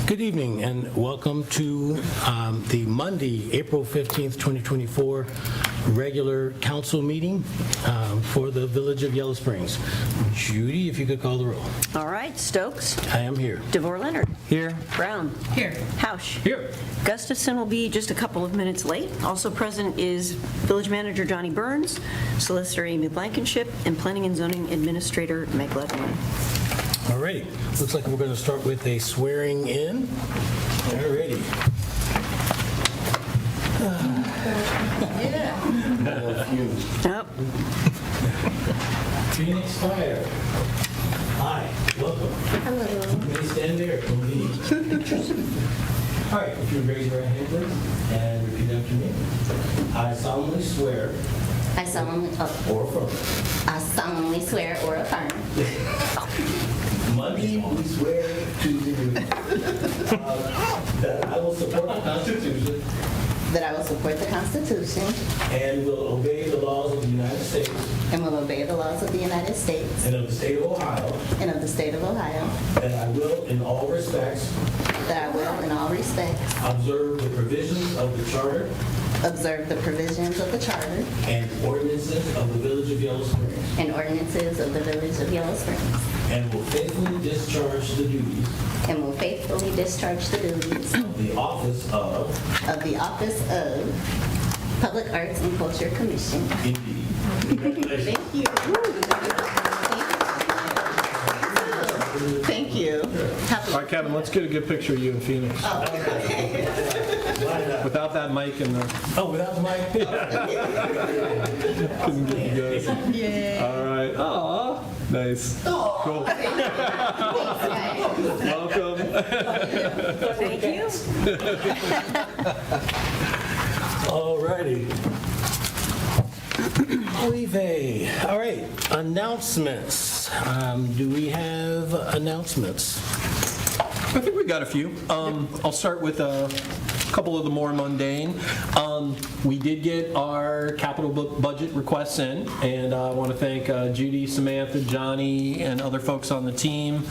Good evening and welcome to the Monday, April 15th, 2024 regular council meeting for the Village of Yellow Springs. Judy, if you could call the roll. All right, Stokes. I am here. DeVore Leonard. Here. Brown. Here. Hausch. Here. Gustafson will be just a couple of minutes late. Also present is Village Manager Johnny Burns, Solicitor Amy Blankenship, and Planning and Zoning Administrator Meg Leatherman. All right. Looks like we're going to start with a swearing in. All righty. Yep. Phoenyx Fyre. Hi. Welcome. Hello. Please stand there. All right. If you would raise your right hand, please, and repeat after me. I solemnly swear I solemnly swear or affirm Monday, we swear to you that I will support the Constitution that I will support the Constitution and will obey the laws of the United States and will obey the laws of the United States and of the state of Ohio, and of the state of Ohio, that I will, in all respects, that I will in all respects observe the provisions of the Charter observe the provisions of the Charter and ordinances of the Village of Yellow Springs, and ordinances of the Village of Yellow Springs, and will faithfully discharge the duties and will faithfully discharge the duties of the office of Public Arts and Culture Commission. Indeed. Congratulations. Thank you. Thank you. All right, Kevin, let's get a good picture of you in Phoenix. Without that mic and the... Oh, without the mic? Couldn't get you guys. All right. Aw, nice. Cool. Welcome. Thank you. All righty. Waiver. All right, announcements. Do we have announcements? I think we got a few. I'll start with a couple of the more mundane. We did get our capital budget requests in, and I want to thank Judy, Samantha, Johnny, and other folks on the team.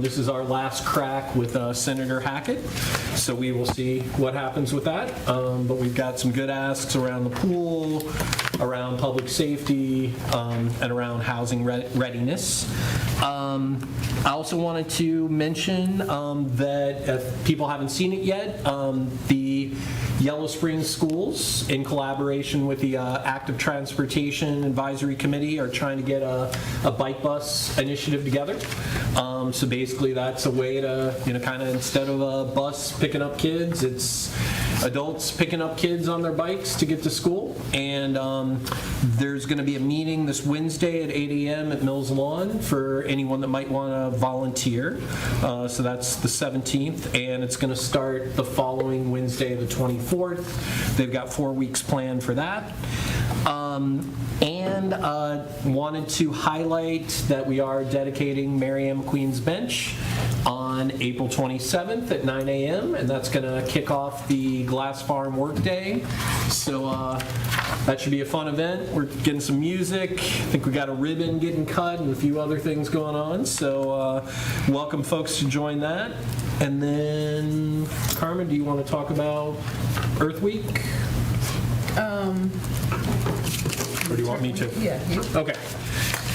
This is our last crack with Senator Hackett, so we will see what happens with that. But we've got some good asks around the pool, around public safety, and around housing readiness. I also wanted to mention that if people haven't seen it yet, the Yellow Springs Schools, in collaboration with the Active Transportation Advisory Committee, are trying to get a bike bus initiative together. So basically that's a way to, kind of, instead of a bus picking up kids, it's adults picking up kids on their bikes to get to school. And there's going to be a meeting this Wednesday at 8 a.m. at Mills Lawn for anyone that might want to volunteer. So that's the 17th, and it's going to start the following Wednesday, the 24th. They've got 4 weeks planned for that. And wanted to highlight that we are dedicating Mary M. McQueen's Bench on April 27th at 9 a.m. and that's going to kick off the Glass Farm Workday. So that should be a fun event. We're getting some music. I think we got a ribbon getting cut and a few other things going on. So welcome folks to join that. And then, Carmen, do you want to talk about Earth Week? Or do you want me to? Yeah. Okay.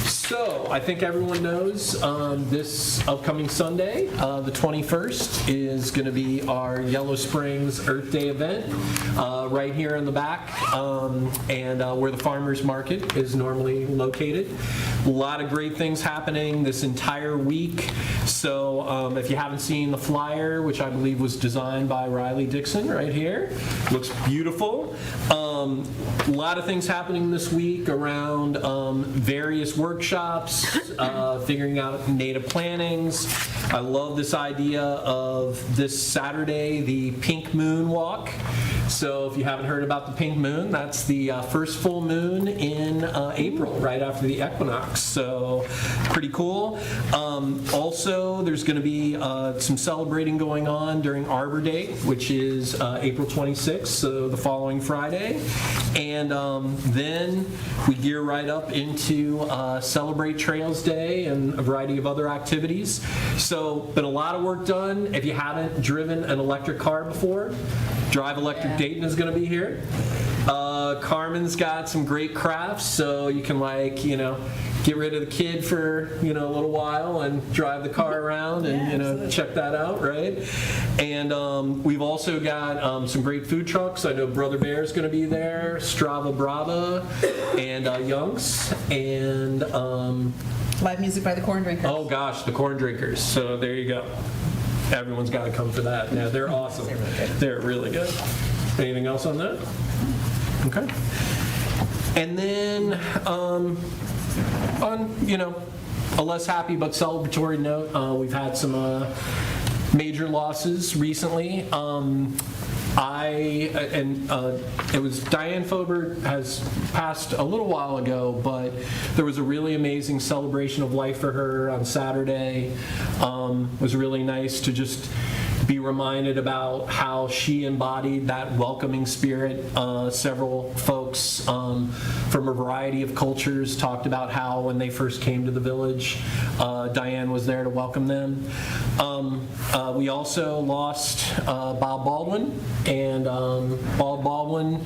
So I think everyone knows this upcoming Sunday, the 21st, is going to be our Yellow Springs Earth Day event right here in the back and where the farmers market is normally located. A lot of great things happening this entire week. So if you haven't seen the flyer, which I believe was designed by Riley Dixon right here, looks beautiful. A lot of things happening this week around various workshops, figuring out native plantings. I love this idea of this Saturday, the Pink Moon Walk. So if you haven't heard about the pink moon, that's the first full moon in April, right after the equinox. So pretty cool. Also, there's going to be some celebrating going on during Arbor Day, which is April 26th, so the following Friday. And then we gear right up into celebrate Trails Day and a variety of other activities. So, been a lot of work done. If you haven't driven an electric car before, Drive Electric Dayton is going to be here. Carmen's got some great crafts, so you can get rid of the kid for a little while and drive the car around and check that out, right? And we've also got some great food trucks. I know Brother Bear's going to be there, Strava Brava, and Youngs, and Live music by the Corn Drinkers. oh gosh, the Corn Drinkers. So there you go. Everyone's got to come for that. Yeah, they're awesome. They're really good. Anything else on that? Okay. And then on a less happy but celebratory note, we've had some major losses recently. It was Diane Fobert has passed a little while ago, but there was a really amazing celebration of life for her on Saturday. It was really nice to just be reminded about how she embodied that welcoming spirit. Several folks from a variety of cultures talked about how when they first came to the village, Diane was there to welcome them. We also lost Bob Baldwin, and Bob Baldwin,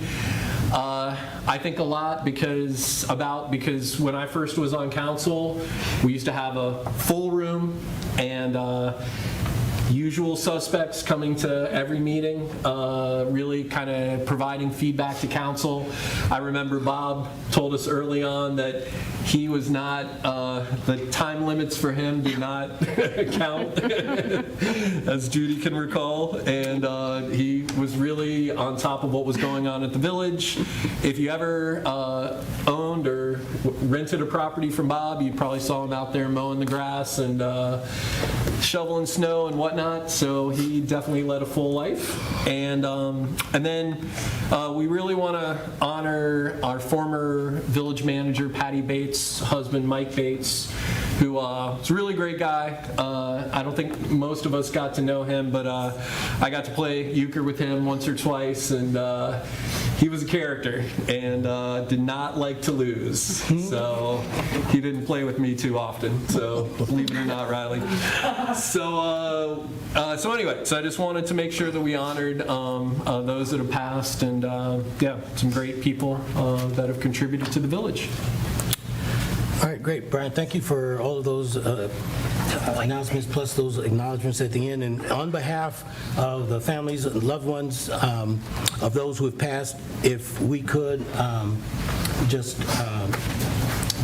I think a lot because when I first was on council, we used to have a full room and usual suspects coming to every meeting, really kind of providing feedback to council. I remember Bob told us early on that he was not, the time limits for him did not count, as Judy can recall, and he was really on top of what was going on at the village. If you ever owned or rented a property from Bob, you probably saw him out there mowing the grass and shoveling snow and whatnot. So he definitely led a full life. And then we really want to honor our former village manager, Patty Bates' husband, Mike Bates, who is a really great guy. I don't think most of us got to know him, but I got to play euchre with him once or twice, and he was a character and did not like to lose. So he didn't play with me too often, so believe it or not, Riley. So anyway, so I just wanted to make sure that we honored those that have passed, and some great people that have contributed to the village. All right, great. Brian, thank you for all of those announcements plus those acknowledgments at the end. And on behalf of the families and loved ones of those who have passed, if we could just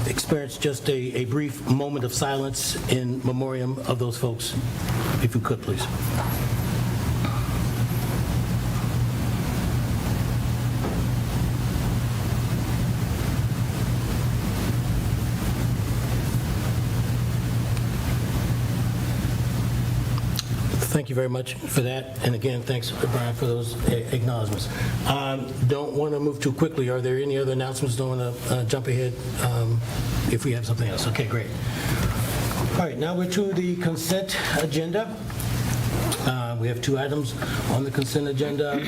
experience just a brief moment of silence in memoriam of those folks, if you could, please. Thank you very much for that. And again, thanks, Brian, for those acknowledgments. Don't want to move too quickly. Are there any other announcements? Don't want to jump ahead if we have something else. Okay, great. All right, now we're to the consent agenda. We have two items on the consent agenda.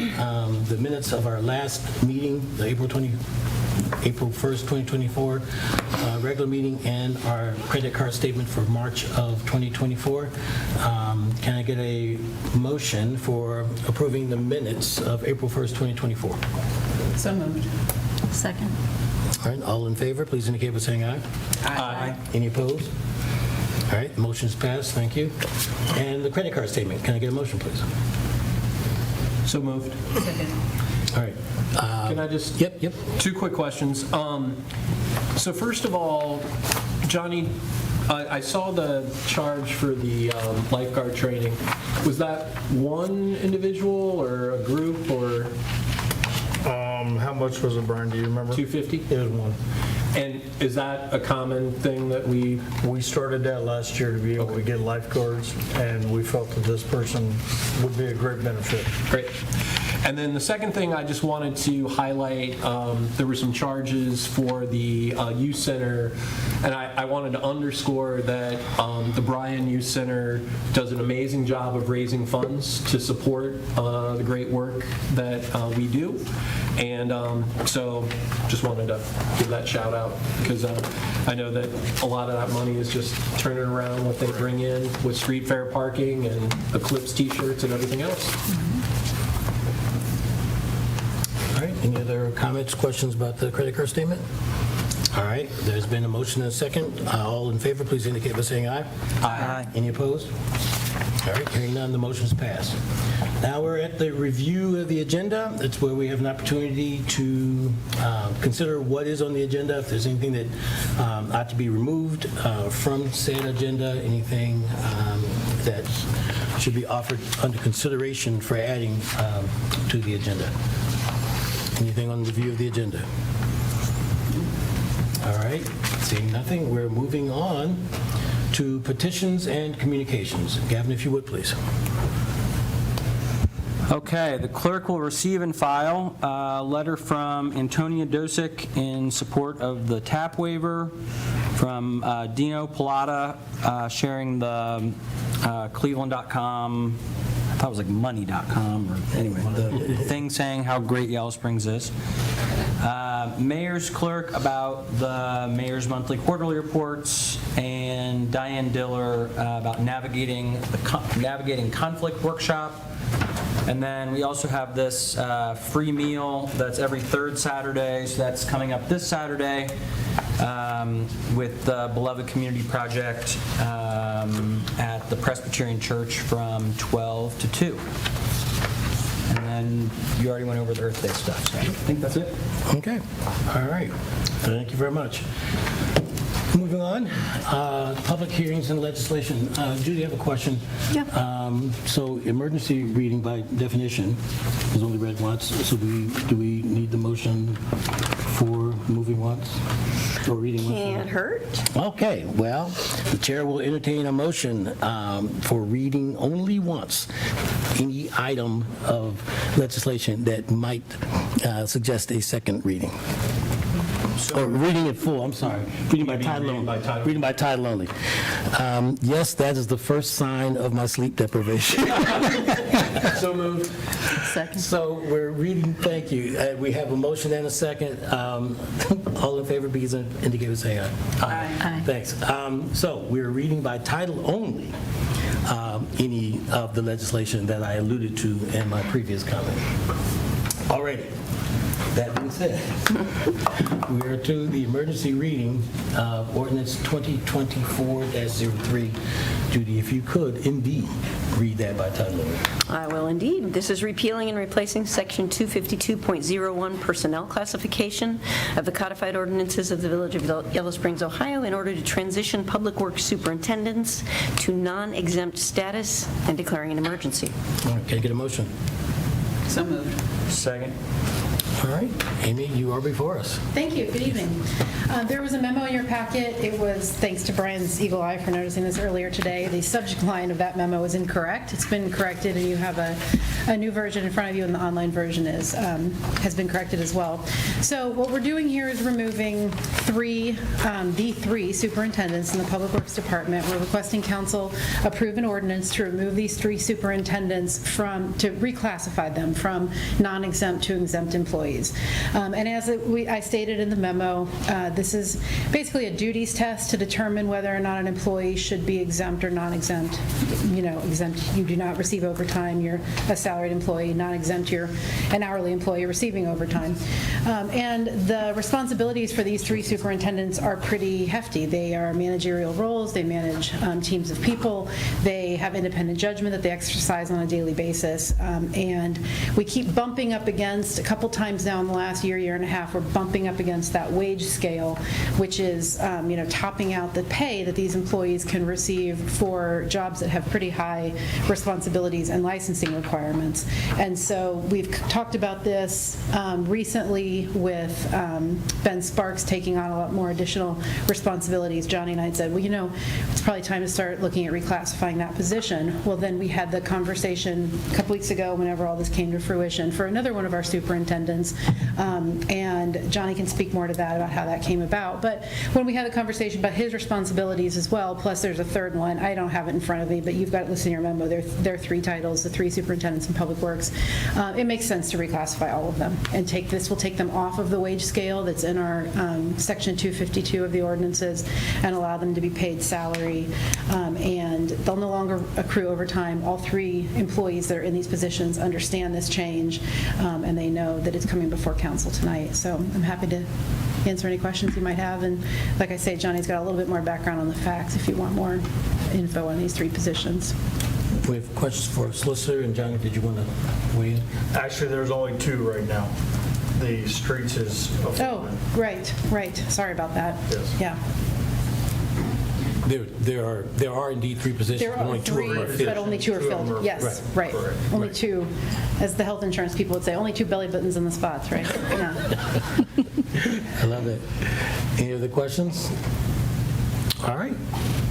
The minutes of our last meeting, the April 1st, 2024 regular meeting, and our credit card statement for March of 2024. Can I get a motion for approving the minutes of April 1st, 2024? So moved. Second. All right, all in favor, please indicate by saying aye. Aye. Any opposed? All right, motion's passed, thank you. And the credit card statement, can I get a motion, please? So moved. Second. All right. Can I just? Yep. Two quick questions. So first of all, Johnny, I saw the charge for the lifeguard training. Was that one individual or a group or? How much was it, Brian? Do you remember? $250? It was one. And is that a common thing that we? We started that last year to be able to get lifeguards, and we felt that this person would be a great benefit. Great. And then the second thing I just wanted to highlight, there were some charges for the youth center, and I wanted to underscore that the Bryan Youth Center does an amazing job of raising funds to support the great work that we do. And so just wanted to give that shout out, because I know that a lot of that money is just turning around what they bring in with street fair parking and Eclipse t-shirts and everything else. All right, any other comments, questions about the credit card statement? All right, there's been a motion and a second. All in favor, please indicate by saying aye. Aye. Any opposed? All right, hearing none, the motion's passed. Now we're at the review of the agenda. It's where we have an opportunity to consider what is on the agenda, if there's anything that ought to be removed from said agenda, anything that should be offered under consideration for adding to the agenda. Anything on the review of the agenda? All right, seeing nothing, we're moving on to petitions and communications. Gavin, if you would, please. Okay, the clerk will receive and file a letter from Antonia Dosik in support of the TAP waiver, from Dino, Pallotta, sharing the Cleveland.com, I thought it was like money.com, or anyway, the thing saying how great Yellow Springs is. Mayor's clerk about the mayor's monthly quarterly reports, and Diane Diller about navigating conflict workshop. And then we also have this free meal that's every third Saturday, so that's coming up this Saturday with the Beloved Community Project at the Presbyterian Church from 12 to 2. And then you already went over the Earth Day stuff, so I think that's it. Okay, all right. Thank you very much. Moving on, public hearings and legislation. Judy, I have a question. Yeah. So emergency reading by definition is only read once, so do we need the motion for moving once or reading once? Can't hurt. Okay, well, the chair will entertain a motion for reading only once any item of legislation that might suggest a second reading. Or reading it full, I'm sorry. Reading by title only. Reading by title only. Yes, that is the first sign of my sleep deprivation. So moved. Second. So we're reading, thank you. We have a motion and a second. All in favor, please indicate by saying aye. Aye. Thanks. So we're reading by title only any of the legislation that I alluded to in my previous comment. Alrighty. That being said, we are to the emergency reading of Ordinance 2024-03. Judy, if you could indeed read that by title only. I will indeed. This is repealing and replacing Section 252.01 Personnel Classification of the Codified Ordinances of the Village of Yellow Springs, Ohio, in order to transition public works superintendents to non-exempt status and declaring an emergency. All right, can I get a motion? So moved. Second. All right, Amy, you are before us. Thank you. Good evening. There was a memo in your packet. It was, thanks to Brian's eagle eye for noticing this earlier today, the subject line of that memo is incorrect. It's been corrected, and you have a new version in front of you, and the online version has been corrected as well. So what we're doing here is removing the three superintendents in the Public Works Department. We're requesting council approve an ordinance to remove these three superintendents to reclassify them from non-exempt to exempt employees. And as I stated in the memo, this is basically a duties test to determine whether or not an employee should be exempt or non-exempt. Exempt, you do not receive overtime, you're a salaried employee. Non-exempt, you're an hourly employee receiving overtime. And the responsibilities for these three superintendents are pretty hefty. They are managerial roles, they manage teams of people, they have independent judgment that they exercise on a daily basis. And we keep bumping up against, a couple times now in the last year and a half, we're bumping up against that wage scale, which is topping out the pay that these employees can receive for jobs that have pretty high responsibilities and licensing requirements. comments. And so we've talked about this recently with Ben Sparks taking on a lot more additional responsibilities. Johnny and I had said, well, it's probably time to start looking at reclassifying that position. Well, then we had the conversation a couple weeks ago whenever all this came to fruition for another one of our superintendents, and Johnny can speak more to that about how that came about. But when we had a conversation about his responsibilities as well, plus there's a third one, I don't have it in front of me, but you've got it listed in your memo. There are 3 titles, the 3 superintendents in public works. It makes sense to reclassify all of them and will take them off of the wage scale that's in our section 252 of the ordinances and allow them to be paid salary, and they'll no longer accrue overtime. All 3 employees that are in these positions understand this change, and they know that it's coming before council tonight. So I'm happy to answer any questions you might have, and like I say, Johnny's got a little bit more background on the facts if you want more info on these 3 positions. We have questions for Solicitor, and Johnny, did you want to weigh in? Actually, there's only 2 right now. The streets is a full Oh, one. right. Sorry about that. Yes. Yeah. There are indeed 3 positions. There are only 2 of 3, them are filled. but only 2 are 2 of them filled. are- Yes, right. Correct. Only Right. 2, as the health insurance people would say, only 2 belly buttons in the spots, right? Yeah. I love it. Any other questions? All right.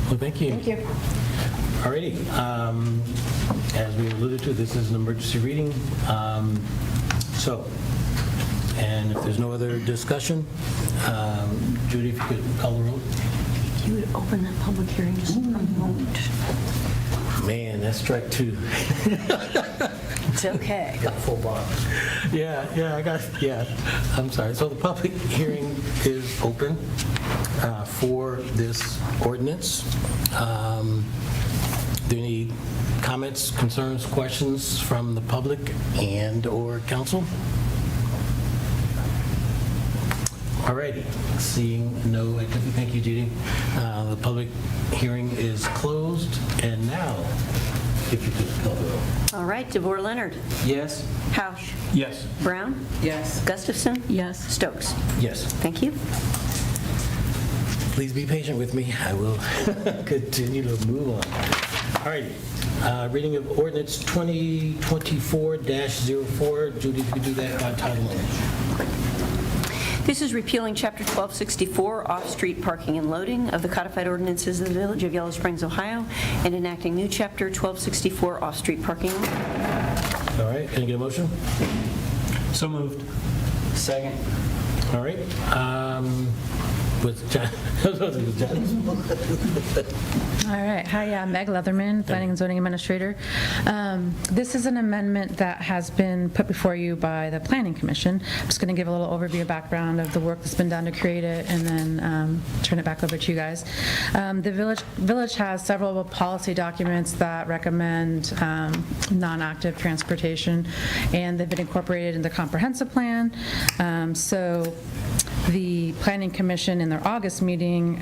Well, thank you. Thank you. All righty. As we alluded to, this is an emergency reading. And if there's no other discussion, Judy, if you could call the roll. You would open that public hearing just for a moment. Man, that's strike 2. It's okay. Full box. Yeah, I'm sorry. So the public hearing is open for this ordinance. Do you need comments, concerns, questions from the public and/or council? All righty. Seeing no activity, thank you, Judy. The public hearing is closed, and now, if you could call the roll. All right, DeVore Leonard. Yes? Hausch. Yes. Brown. Yes. Gustafson. Yes. Stokes. Yes. Thank you. Please be patient with me. I will continue to move on. All right. Reading of ordinance 2024-04. Judy, if you could do that by title only. This is repealing Chapter 1264, off-street parking and loading of the Codified Ordinances of the Village of Yellow Springs, Ohio, and enacting new Chapter 1264, off-street parking. All right. Can I get a motion? So moved. Second? All right. With John. With John. All right. Hi, Meg Leatherman, Planning and Zoning Administrator. This is an amendment that has been put before you by the Planning Commission. I'm just going to give a little overview of background of the work that's been done to create it, and then turn it back over to you guys. The village has several policy documents that recommend non-active transportation, and they've been incorporated in the comprehensive plan. So the Planning Commission in their August meeting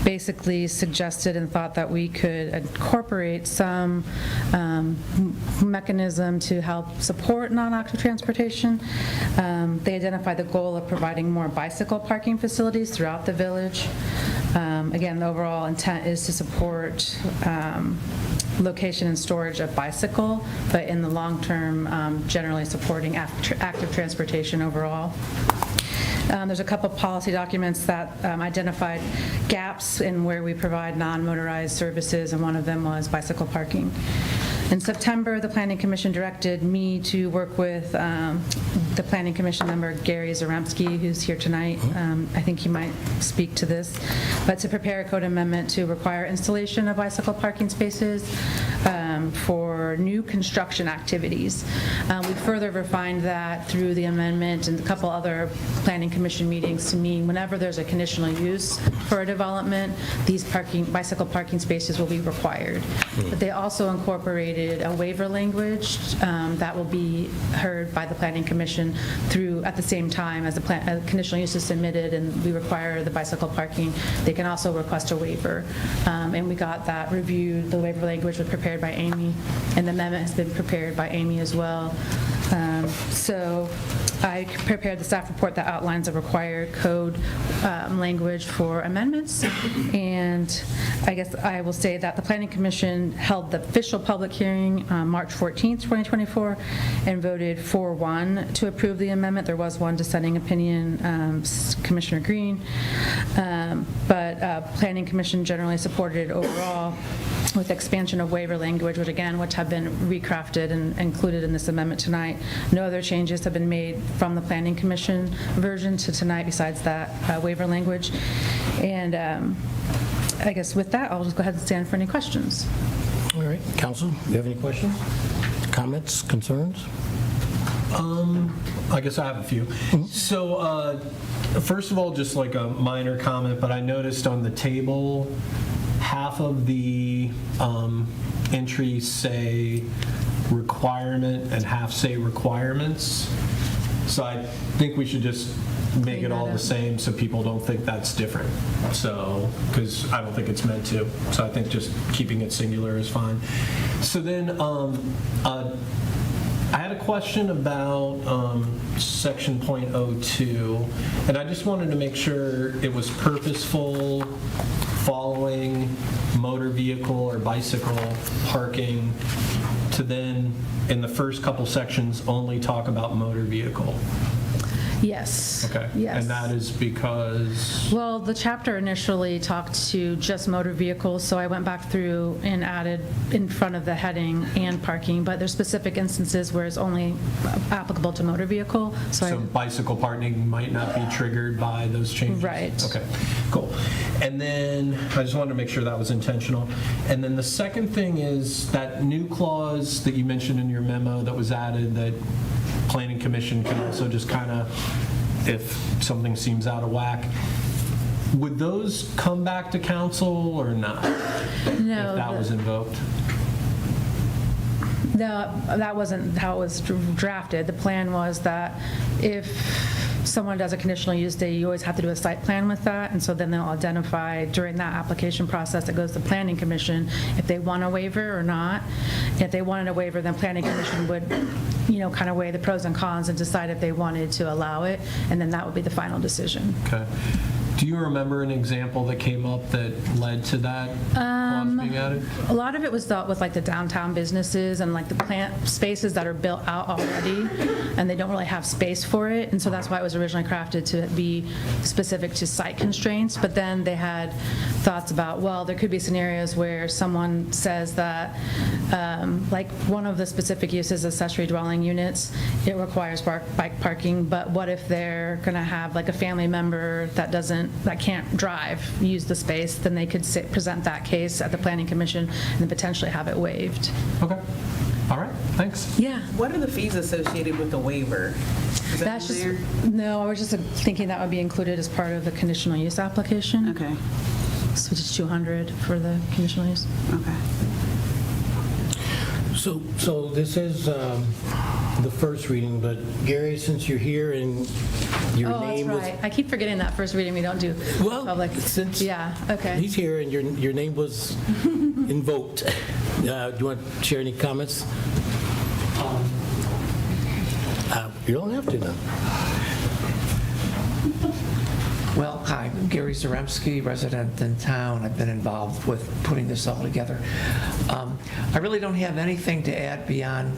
basically suggested and thought that we could incorporate some mechanism to help support non-active transportation. They identified the goal of providing more bicycle parking facilities throughout the village. Again, the overall intent is to support location and storage of bicycle, but in the long term, generally supporting active transportation overall. There's a couple of policy documents that identified gaps in where we provide non-motorized services, and one of them was bicycle parking. In September, the Planning Commission directed me to work with the Planning Commission member Gary Zaremski, who's here tonight. I think he might speak to this, but to prepare a code amendment to require installation of bicycle parking spaces for new construction activities. We further refined that through the amendment and a couple other Planning Commission meetings to mean whenever there's a conditional use for a development, these bicycle parking spaces will be required. But they also incorporated a waiver language that will be heard by the Planning Commission through at the same time as a conditional use is submitted and we require the bicycle parking. They can also request a waiver. And we got that reviewed. The waiver language was prepared by Amy, and the amendment has been prepared by Amy as well. So I prepared the staff report that outlines the required code language for amendments. And I guess I will say that the Planning Commission held the official public hearing on March 14th, 2024, and voted 4-1 to approve the amendment. There was one dissenting opinion, Commissioner Green. But Planning Commission generally supported it overall, with expansion of waiver language, which have been recrafted and included in this amendment tonight. No other changes have been made from the Planning Commission version to tonight besides that waiver language. And I guess with that, I'll just go ahead and stand for any questions. All right, council, do you have any questions, comments, concerns? I guess I have a few. So, first of all, just like a minor comment, but I noticed on the table, half of the entries say requirement and half say requirements. So I think we should just make it all the same so people don't think that's different. So, because I don't think it's meant to. So I think just keeping it singular is fine. So then, I had a question about section .02, and I just wanted to make sure it was purposeful following motor vehicle or bicycle parking to then, in the first couple sections, only talk about motor vehicle. Yes. Okay. Yes. And that is because? Well, the chapter initially talked to just motor vehicles, so I went back through and added in front of the heading and parking, but there's specific instances where it's only applicable to motor vehicle. So bicycle parking might not be triggered by those changes? Right. Okay, cool. And then, I just wanted to make sure that was intentional. And then the second thing is that new clause that you mentioned in your memo that was added, that Planning Commission can also just kind of, if something seems out of whack, would those come back to council or not? No. If that was invoked? No, that wasn't how it was drafted. The plan was that if someone does a conditional use day, you always have to do a site plan with that, and so then they'll identify during that application process that goes to Planning Commission if they want a waiver or not. If they wanted a waiver, then Planning Commission would, kind of weigh the pros and cons and decide if they wanted to allow it, and then that would be the final decision. Okay. Do you remember an example that came up that led to that clause being added? A lot of it was dealt with like the downtown businesses and like the plant spaces that are built out already, and they don't really have space for it, and so that's why it was originally crafted to be specific to site constraints. But then they had thoughts about, well, there could be scenarios where someone says that, like one of the specific uses, accessory dwelling units, it requires bike parking, but what if they're going to have like a family member that can't drive, use the space, then they could present that case at the Planning Commission and then potentially have it waived. Okay. All right, thanks. Yeah. What are the fees associated with the waiver? Is that That's in just, there? no, I was just thinking that would be included as part of the conditional use application. Okay, So just 200 for the conditional use. okay. So this is the first reading, but Gary, since you're here and your Oh, that's name was... right. I keep forgetting that first reading we don't do Well, public. since Yeah, okay. he's here and your name was invoked, do you want to share any comments? You don't have to, no. Well, hi, I'm Gary Zaremski, resident in town. I've been involved with putting this all together. I really don't have anything to add beyond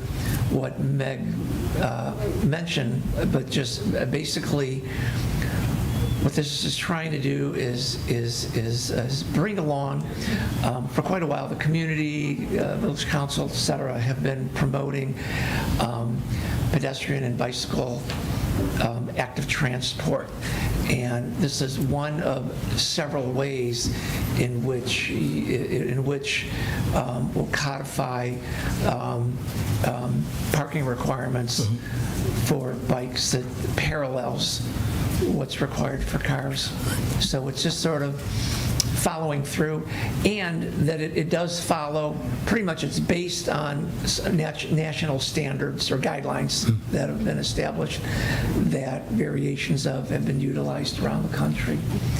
what Meg mentioned, but just basically what this is trying to do is bring along, for quite a while, the community, village council, et cetera, have been promoting pedestrian and bicycle active transport. And this is one of several ways in which we'll codify parking requirements for bikes that parallels what's required for cars. So it's just sort of following through, and that it does follow, pretty much it's based on national standards or guidelines that have been established that variations of have been utilized around the country.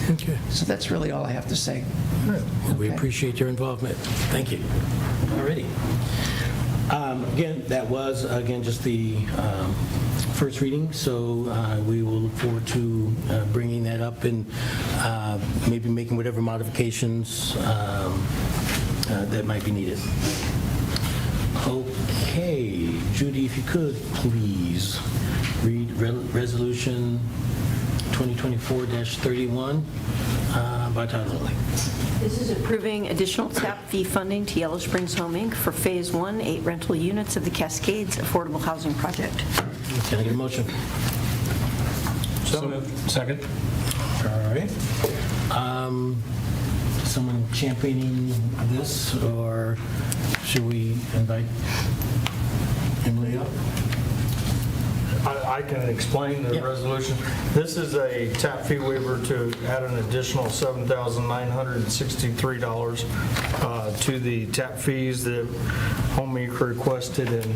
Okay. So that's really all I have to say. All right. Well, we Okay. appreciate your involvement. Thank you. All righty. Again, that was, just the first reading, so we will look forward to bringing that up and maybe making whatever modifications that might be needed. Okay, Judy, if you could, please read Resolution 2024-31 by title only. This is approving additional TAP fee funding to Yellow Springs Home, Inc. for Phase 1, 8 rental units of the Cascades Affordable Housing Project. Can I get a motion? So moved. Second. All right. Someone championing this, or should we invite Emily up? I can explain the Yeah. resolution. This is a tap fee waiver to add an additional $7,963 to the tap fees that Home Inc. requested in,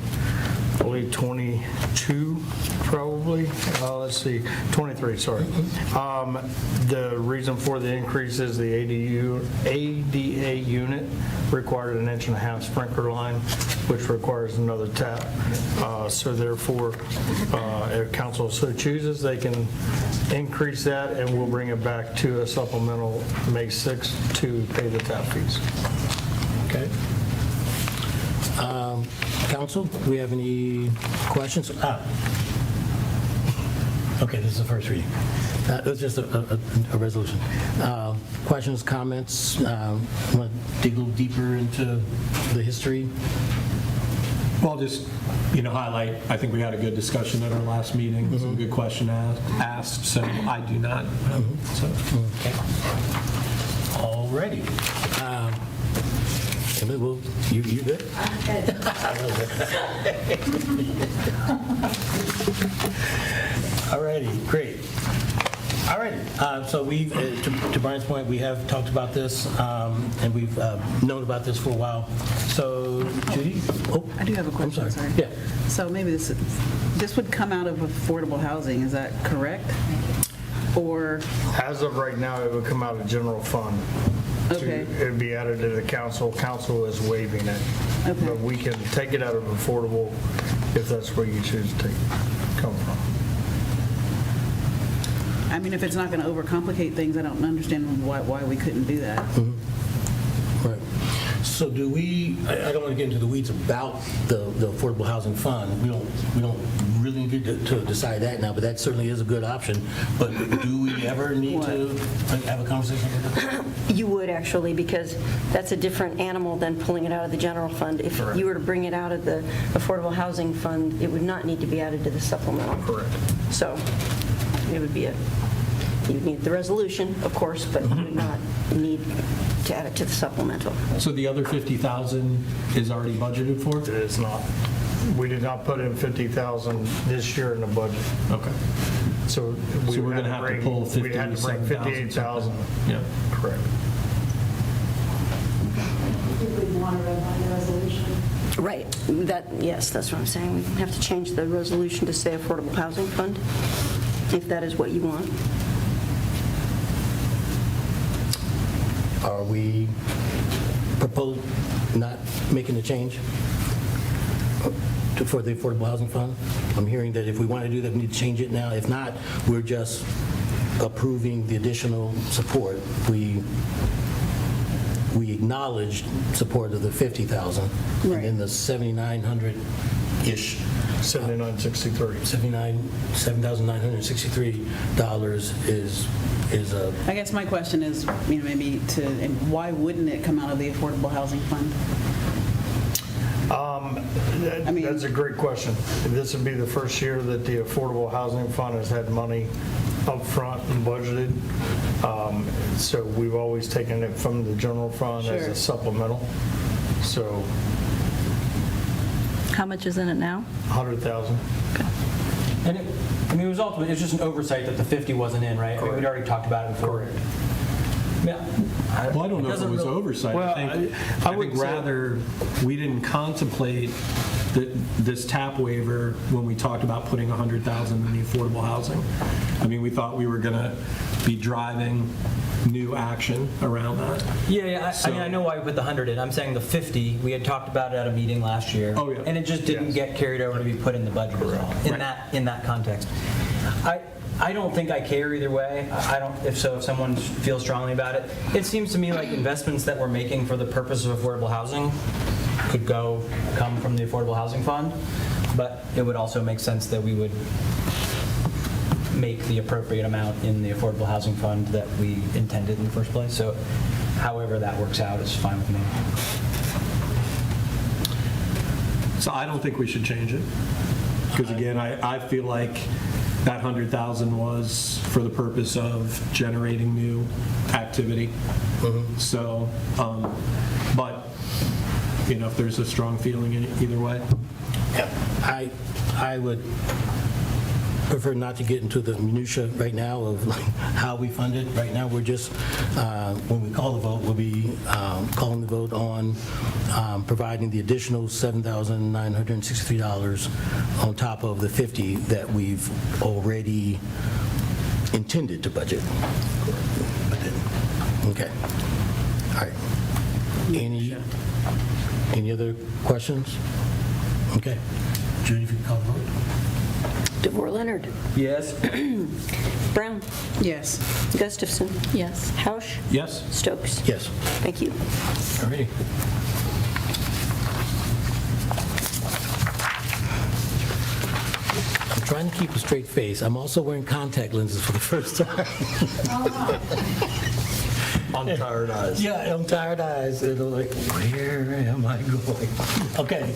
I believe, 22, probably. Let's see, 23, sorry. The reason for the increase is the ADA unit required an 1.5-inch sprinkler line, which requires another tap. So therefore, if council so chooses, they can increase that, and we'll bring it back to a supplemental May 6th to pay the tap fees. Okay. Council, do we have any questions? Okay, this is the first reading. It's just a resolution. Questions, comments? Want to dig a little deeper into the history? Well, I'll just, highlight, I think we had a good discussion at our last meeting, some good question asked, so I do not. So. Okay. All righty. Emily, well, you good? All righty, great. All righty, so we've, to Brian's point, we have talked about this, and we've known about this for a while. So, Judy? Oh, I do have a question, I'm sorry. Yeah. So maybe this would come out of affordable housing, is that correct? Or, As of right now, it would come out of general fund. Okay. It'd be added to the council. Council is waiving it. Okay. But we can take it out of affordable if that's where you choose to come from. I mean, if it's not going to overcomplicate things, I don't understand why we couldn't do that. Right. So do we, I don't want to get into the weeds about the Affordable Housing Fund. We don't really need to decide that now, but that certainly is a good option. But do we ever need to have a conversation about that? You would actually, because that's a different animal than pulling it out of the general fund. If you were to bring it out of the Affordable Housing Fund, it would not need to be added to the supplemental. Correct. So it would be you'd need the resolution, of course, but you would not need to add it to the supplemental. So the other 50,000 is already budgeted for? It is not. We did not put in 50,000 this year in the budget. Okay. So So we're going to have to pull we had to bring 58,000. Yeah. Correct. Right. Yes, that's what I'm saying. We have to change the resolution to say Affordable Housing Fund, if that is what you want. Are we proposed not making a change for the Affordable Housing Fund? I'm hearing that if we want to do that, we need to change it now. If not, we're just approving the additional support. We acknowledged support of the 50,000, and then the 7,900-ish. 7963. $7,963 is a... I guess my question is, maybe and why wouldn't it come out of the Affordable Housing Fund? That's a great question. This would be the first year that the Affordable Housing Fund has had money up front and budgeted. So we've always taken it from the general fund as Sure. a supplemental. So How much is in it now? 100,000. And it was ultimately, it's just an oversight that the 50 wasn't in, right? I mean, we'd already talked about it before. Correct. Yeah. Well, I don't know if it was oversight. Well, I I think would say- rather we didn't contemplate this TAP waiver when we talked about putting 100,000 in the affordable housing. I mean, we thought we were going to be driving new action around that. Yeah, I mean, I know why we put the 100 in. I'm saying the 50, we had talked about it at a meeting last year. Oh, yeah. And it just didn't get carried over to be put in the budget as well, in that context. I don't think I care either way. I don't, if someone feels strongly about it. It seems to me like investments that we're making for the purpose of affordable housing could come from the Affordable Housing Fund, but it would also make sense that we would make the appropriate amount in the Affordable Housing Fund that we intended in the first place. So however that works out is fine with me. So I don't think we should change it. Because again, I feel like that 100,000 was for the purpose of generating new activity. So, but, you know, if there's a strong feeling in either way. Yeah, I would prefer not to get into the minutia right now of like how we fund it. Right now, we're just, when we call the vote, we'll be calling the vote on providing the additional $7,963 on top of the 50 that we've already intended to budget. Okay. All right. Any other questions? Okay. Judy, if you could call the vote. DeVore Leonard. Yes? Brown. Yes. Gustafson. Yes. Hausch. Yes? Stokes. Yes. Thank you. All righty. I'm trying to keep a straight face. I'm also wearing contact lenses for the first time. On tired eyes. Yeah, I'm tired eyes. And I'm like, where am I going? Okay.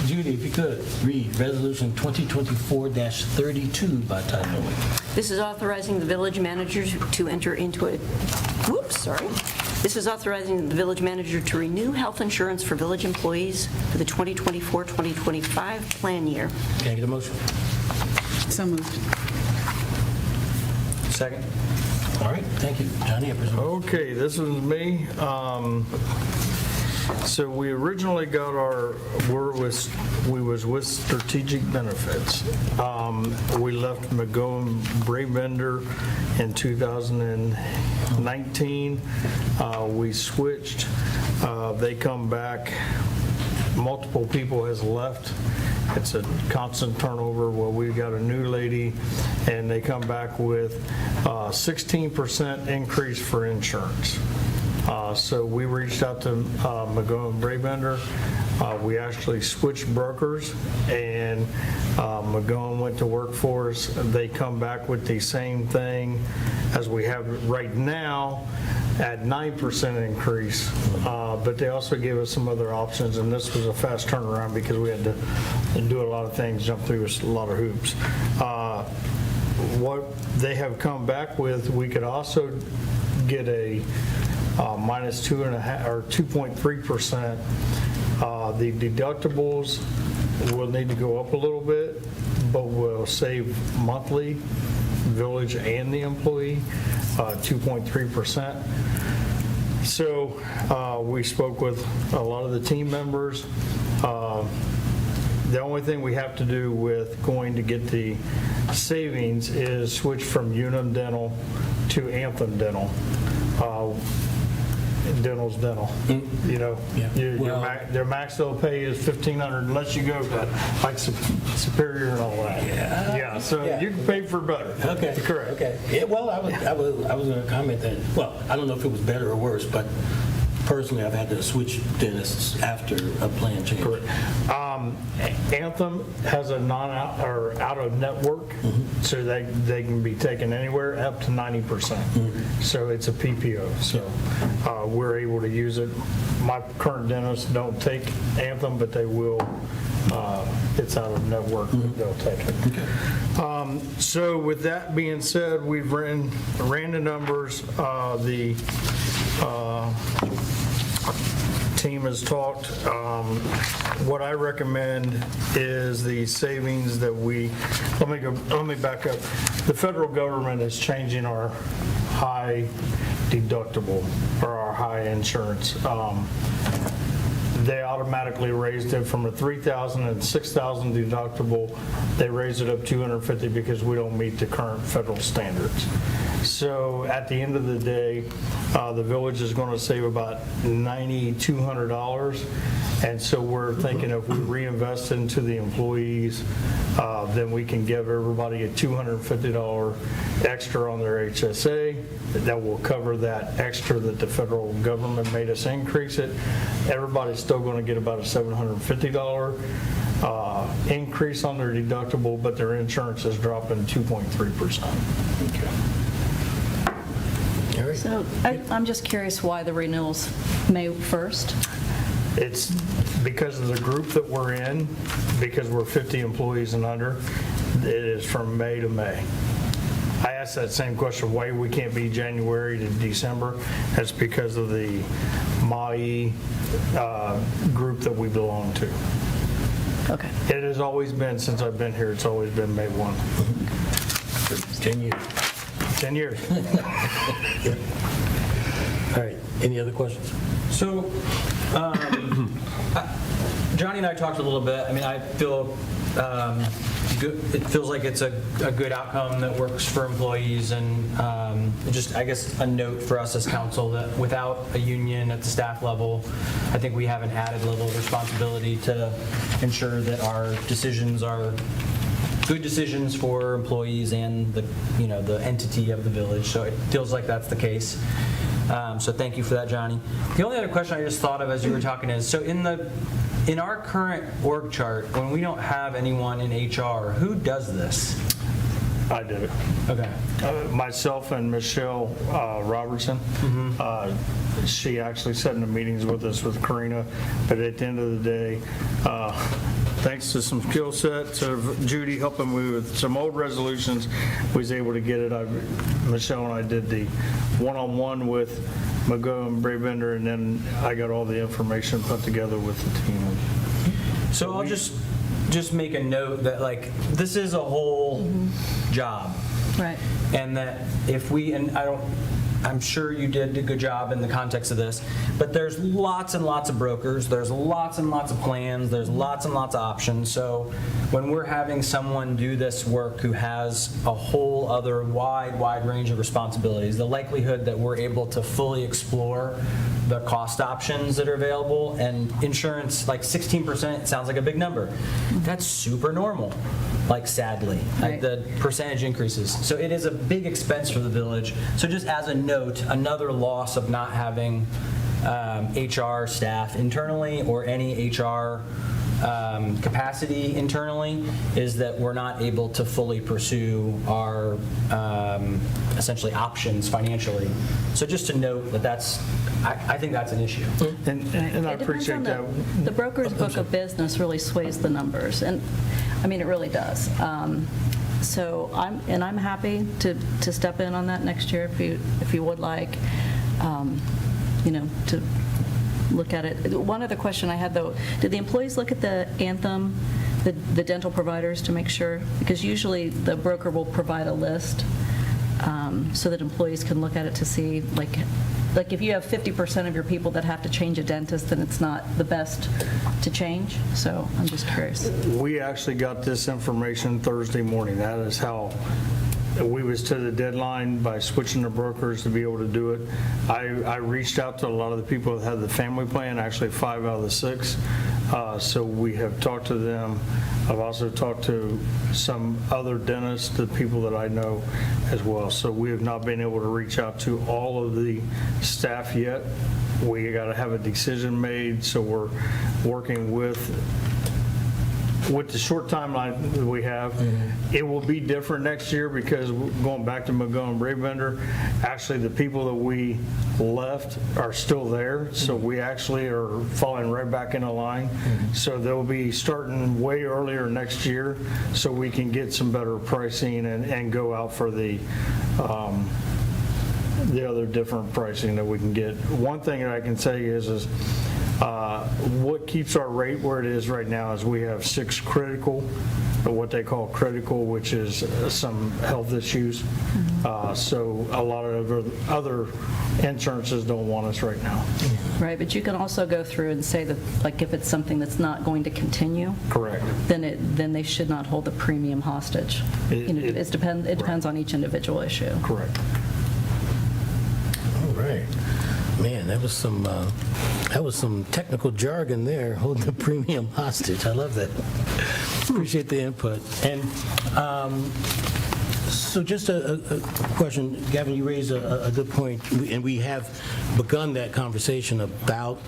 Judy, if you could, read Resolution 2024-32 by title only. This is authorizing the village manager to enter into a, This is authorizing the village manager to renew health insurance for village employees for the 2024-2025 plan year. Can I get a motion? So moved. Second? All right, thank you. Johnny, I presume. Okay, this is me. So we originally got we was with Strategic Benefits. We left McGowan Brabender in 2019. We switched. They come back. Multiple people has left. It's a constant turnover. Well, we've got a new lady, and they come back with 16% increase for insurance. So we reached out to McGowan Brabender. We actually switched brokers, and McGowan went to work for us. They come back with the same thing as we have right now at 9% increase. But they also gave us some other options, and this was a fast turnaround because we had to do a lot of things, jump through a lot of hoops. What they have come back with, we could also get a minus 2.5 or 2.3%. The deductibles will need to go up a little bit, but will save monthly, village and the employee, 2.3%. So we spoke with a lot of the team members. The only thing we have to do with going to get the savings is switch from Unum Dental to Anthem Dental. Dental's dental. You know, their max they'll pay is $1,500 unless you go to like Superior and all that. Yeah. So you can pay for better. Okay. Correct. Okay. Yeah, well, I was going to comment that, well, I don't know if it was better or worse, but personally, I've had to switch dentists after a plan change. Correct. Anthem has a out-of-network, so they can be taken anywhere up to 90%. So it's a PPO. So we're able to use it. My current dentists don't take Anthem, but they will. It's out of network. They'll take it. Okay. So with that being said, we've ran the numbers. The team has talked. What I recommend is the savings that let me back up. The federal government is changing our high deductible or our high insurance. they automatically raised it from a $3,000 and $6,000 deductible. They raised it up $250 because we don't meet the current federal standards. So at the end of the day, the village is going to save about $9,200. And so we're thinking if we reinvest into the employees, then we can give everybody a $250 extra on their HSA. That will cover that extra that the federal government made us increase it. Everybody's still going to get about a $750 increase on their deductible, but their insurance is dropping 2.3%. So I'm just curious why the renewal's May 1st? It's because of the group that we're in, because we're 50 employees and under, it is from May to May. I asked that same question, why we can't be January to December. That's because of the MAI group that we belong to. Okay. It has always been, since I've been here, it's always been May 1. For 10 years. 10 years. All right, any other questions? So, Johnny and I talked a little bit. I mean, I feel good. It feels like it's a good outcome that works for employees, and just, I guess, a note for us as council that without a union at the staff level, I think we have an added level of responsibility to ensure that our decisions are good decisions for employees and the entity of the village. So it feels like that's the case. So thank you for that, Johnny. The only other question I just thought of as you were talking is, so in our current org chart, when we don't have anyone in HR, who does this? I did it. Okay. Myself and Michelle Robertson. She actually sat in the meetings with us with Karina, but at the end of the day, thanks to some skill sets of Judy helping me with some old resolutions, we was able to get it. Michelle and I did the one-on-one with McGo and Brabender, and then I got all the information put together with the team. So I'll just make a note that, like, this is a whole job. Right. And that if we, and I'm sure you did a good job in the context of this, but there's lots and lots of brokers, there's lots and lots of plans, there's lots and lots of options. So when we're having someone do this work who has a whole other wide range of responsibilities, the likelihood that we're able to fully explore the cost options that are available, and insurance, like 16% sounds like a big number. That's super normal, like, sadly, like the percentage increases. So it is a big expense for the village. So just as a note, another loss of not having HR staff internally or any HR capacity internally is that we're not able to fully pursue our essentially options financially. So just to note that I think that's an issue. And I appreciate that. The broker's book of business really sways the numbers, and I mean, it really does. So I'm happy to step in on that next year if you would like, to look at it. One other question I had, though, did the employees look at the Anthem, the dental providers, to make sure? Because usually the broker will provide a list so that employees can look at it to see, like if you have 50% of your people that have to change a dentist, then it's not the best to change. So I'm just curious. We actually got this information Thursday morning. That is how we was to the deadline, by switching the brokers to be able to do it. I reached out to a lot of the people that had the family plan, actually 5 out of the 6. So we have talked to them. I've also talked to some other dentists, the people that I know as well. So we have not been able to reach out to all of the staff yet. We got to have a decision made, so we're working with the short timeline that we have. It will be different next year because going back to McGo and Brabender, actually the people that we left are still there, so we actually are falling right back into line. So they'll be starting way earlier next year so we can get some better pricing and go out for the other different pricing that we can get. One thing that I can tell you is What keeps our rate where it is right now is we have 6 critical, or what they call critical, which is some health issues. So a lot of other insurances don't want us right now. Right, but you can also go through and say that, like, if it's something that's not going to continue, Correct. then they should not hold the premium hostage. It depends on each individual issue. Correct. All right. Man, that was some technical jargon there, holding the premium hostage. I love that. Appreciate the input. And so just a question, Gavin, you raised a good point, and we have begun that conversation about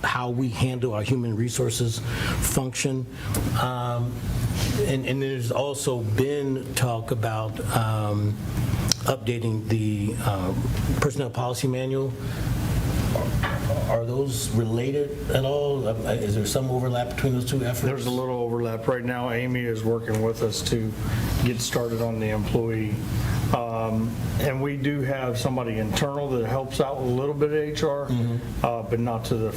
how we handle our human resources function. And there's also been talk about updating the personnel policy manual. Are those related at all? Is there some overlap between those two efforts? There's a little overlap. Right now, Amy is working with us to get started on the employee. And we do have somebody internal that helps out with a little bit of HR, but not to the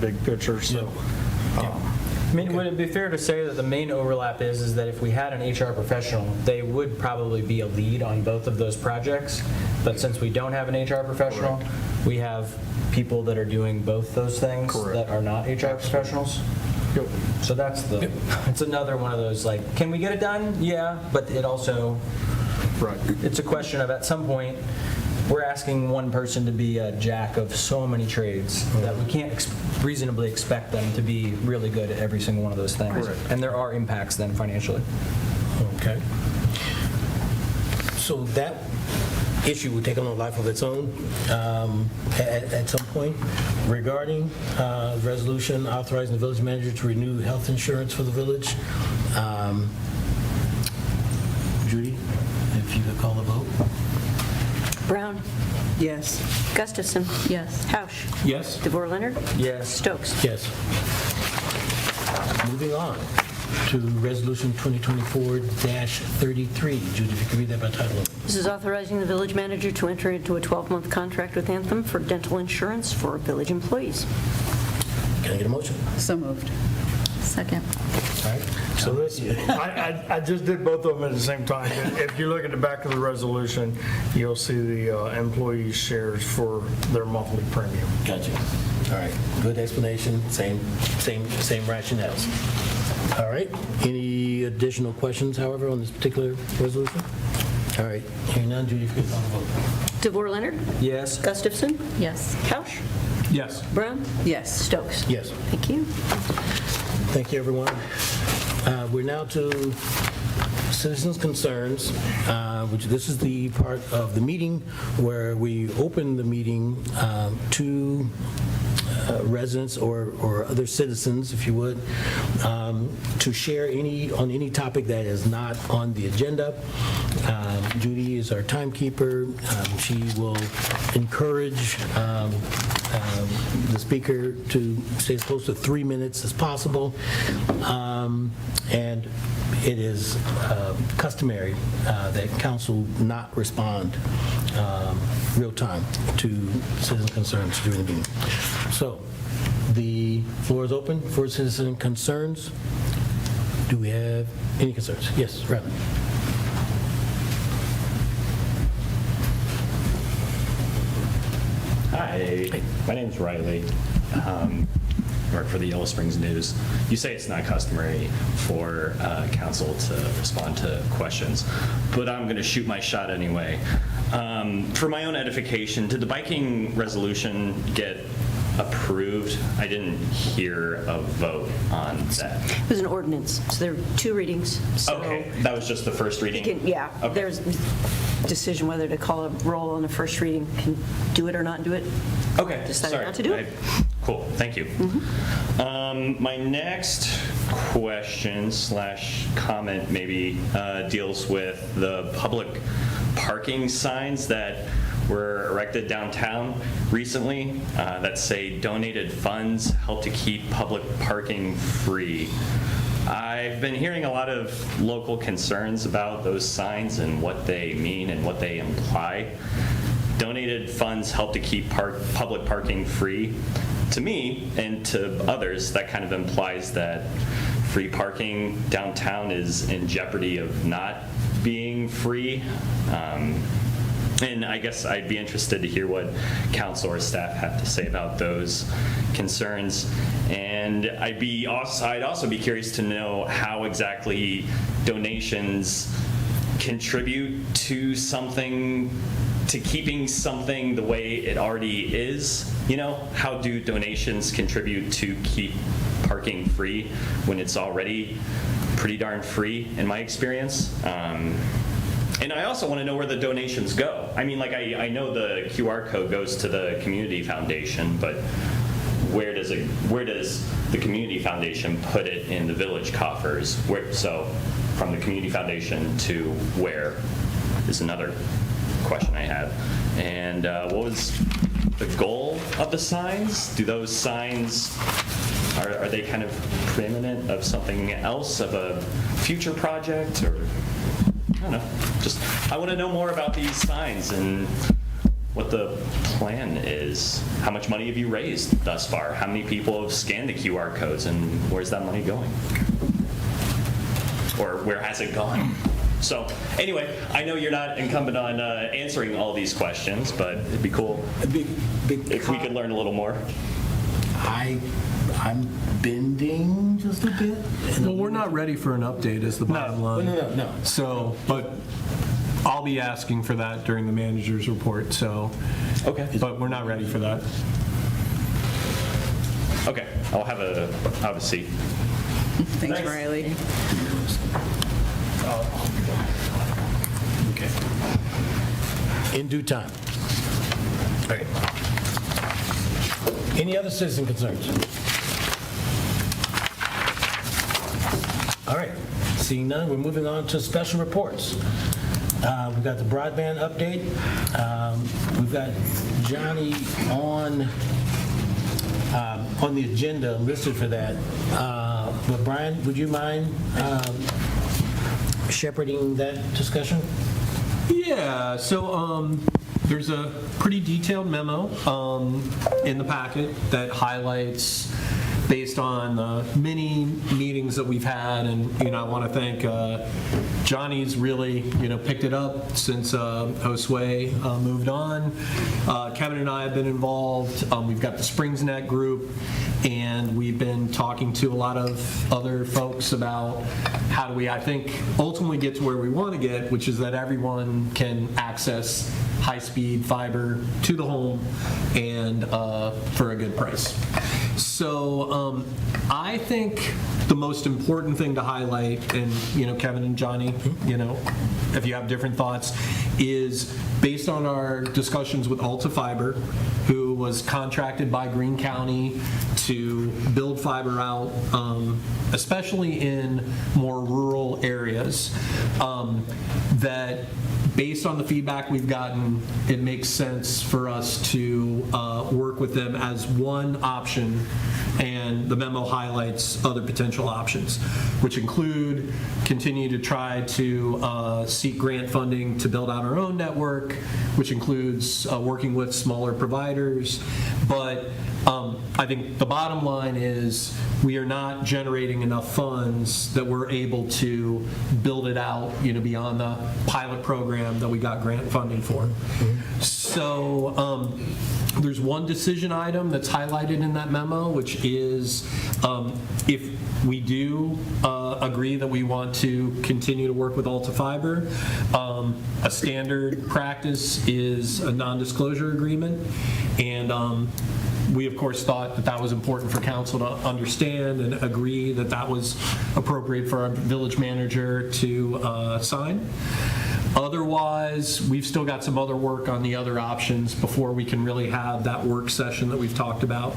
big picture. So, I mean, would it be fair to say that the main overlap is that if we had an HR professional, they would probably be a lead on both of those projects, but since we don't have an HR professional, we have people that are doing both those things that are not HR professionals? Yep. So that's it's another one of those, like, can we get it done? Yeah, but it also, it's a question of, at some point, we're asking one person to be a jack of so many trades that we can't reasonably expect them to be really good at every single one of those things. And there are impacts then financially. Okay. So that issue would take on a life of its own at some point. Regarding resolution authorizing the village manager to renew health insurance for the village. Judy, if you could call the vote. Brown. Yes. Gustafson. Yes. Hausch. Yes? DeVore Leonard. Yes. Stokes. Yes. Moving on to Resolution 2024-33. Judy, if you could read that by title only. This is authorizing the village manager to enter into a 12-month contract with Anthem for dental insurance for village employees. Can I get a motion? So moved. Second. All right. So this, I just did both of them at the same time. If you look at the back of the resolution, you'll see the employees' shares for their monthly premium. Gotcha. All right. Good explanation. Same rationales. All right. Any additional questions, however, on this particular resolution? All right. Hearing none, Judy, if you could call the vote. DeVore Leonard. Yes. Gustafson. Yes. Hausch. Yes. Brown. Yes. Stokes. Yes. Thank you. Thank you, everyone. We're now to citizens' concerns, which this is the part of the meeting where we open the meeting to residents or other citizens, if you would, to share on any topic that is not on the agenda. Judy is our timekeeper. She will encourage the speaker to stay as close to 3 minutes as possible. And it is customary that council not respond real time to citizen concerns during the meeting. So the floor is open for citizen concerns. Do we have any concerns? Yes, Robin. Hi, my name's Riley. Work for the Yellow Springs News. You say it's not customary for council to respond to questions, but I'm going to shoot my shot anyway. For my own edification, did the biking resolution get approved? I didn't hear a vote on that. It was an ordinance, so there were 2 readings. So Okay, that was just the first reading? Yeah, Okay. there's decision whether to call a roll on the first reading, can do it or not do it. Okay, Decided sorry. not to do it. Cool, thank you. My next question / comment maybe deals with the public parking signs that were erected downtown recently that say donated funds help to keep public parking free. I've been hearing a lot of local concerns about those signs and what they mean and what they imply. donated funds help to keep public parking free. To me and to others, that kind of implies that free parking downtown is in jeopardy of not being free. And I guess I'd be interested to hear what council or staff have to say about those concerns. And I'd also be curious to know how exactly donations contribute to something, to keeping something the way it already is. You know, how do donations contribute to keep parking free when it's already pretty darn free, in my experience? And I also want to know where the donations go. I mean, like, I know the QR code goes to the community foundation, but where does the community foundation put it in the village coffers? So from the community foundation to where is another question I have. And what was the goal of the signs? Do those signs, are they kind of preeminent of something else, of a future project, or I don't know. Just, I want to know more about these signs and what the plan is. How much money have you raised thus far? How many people have scanned the QR codes, and where's that money going? Or where has it gone? So anyway, I know you're not incumbent on answering all these questions, but it'd be cool if we could learn a little more. I'm bending just a bit. Well, we're not ready for an update is the bottom line. No. So, but I'll be asking for that during the manager's report, so. Okay. But we're not ready for that. Okay, I'll have a seat. Thanks, Riley. Okay. In due time. All right. Any other citizen concerns? All right, seeing none, we're moving on to special reports. We've got the broadband update. We've got Johnny on the agenda listed for that. But Brian, would you mind shepherding that discussion? Yeah, so there's a pretty detailed memo in the packet that highlights, based on the many meetings that we've had, and I want to thank Johnny's really picked it up since Josue moved on. Kevin and I have been involved. We've got the SpringsNet group, and we've been talking to a lot of other folks about how do we, I think, ultimately get to where we want to get, which is that everyone can access high-speed fiber to the home and for a good price. So I think the most important thing to highlight, and Kevin and Johnny, if you have different thoughts, is based on our discussions with Alta Fiber, who was contracted by Greene County to build fiber out, especially in more rural areas, that based on the feedback we've gotten, it makes sense for us to work with them as one option, and the memo highlights other potential options, which include continue to try to seek grant funding to build out our own network, which includes working with smaller providers. But I think the bottom line is we are not generating enough funds that we're able to build it out, beyond the pilot program that we got grant funding for. So there's one decision item that's highlighted in that memo, which is if we do agree that we want to continue to work with Alta Fiber, a standard practice is a non-disclosure agreement, and we, of course, thought that that was important for council to understand and agree that that was appropriate for our village manager to sign. Otherwise, we've still got some other work on the other options before we can really have that work session that we've talked about.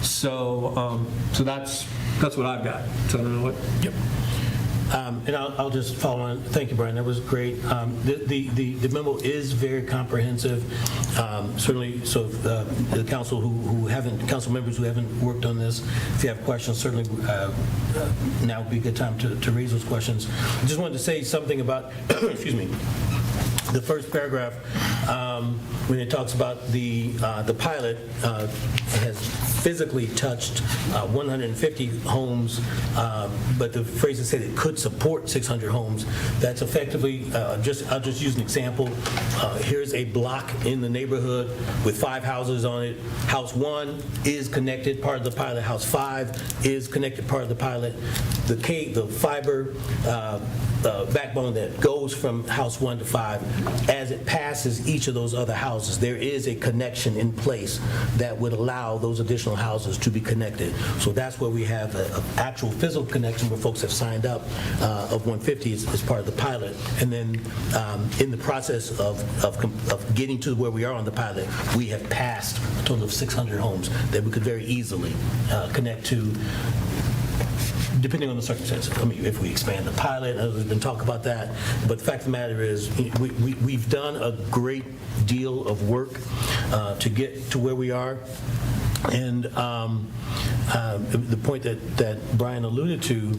So that's what I've got. So I don't know what. Yep. And I'll just follow on. Thank you, Brian. That was great. The memo is very comprehensive. Certainly, so the council council members who haven't worked on this, if you have questions, certainly now would be a good time to raise those questions. I just wanted to say something about, excuse me, the first paragraph, when it talks about the pilot has physically touched 150 homes, but the phrase said it could support 600 homes. That's effectively, I'll just use an example. Here's a block in the neighborhood with 5 houses on it. House 1 is connected, part of the pilot. House 5 is connected, part of the pilot. The fiber backbone that goes from house 1 to 5, as it passes each of those other houses, there is a connection in place that would allow those additional houses to be connected. So that's where we have an actual physical connection where folks have signed up of 150 as part of the pilot. And then in the process of getting to where we are on the pilot, we have passed a total of 600 homes that we could very easily connect to, depending on the circumstances. I mean, if we expand the pilot, we can talk about that. But the fact of the matter is, we've done a great deal of work to get to where we are. And the point that Brian alluded to,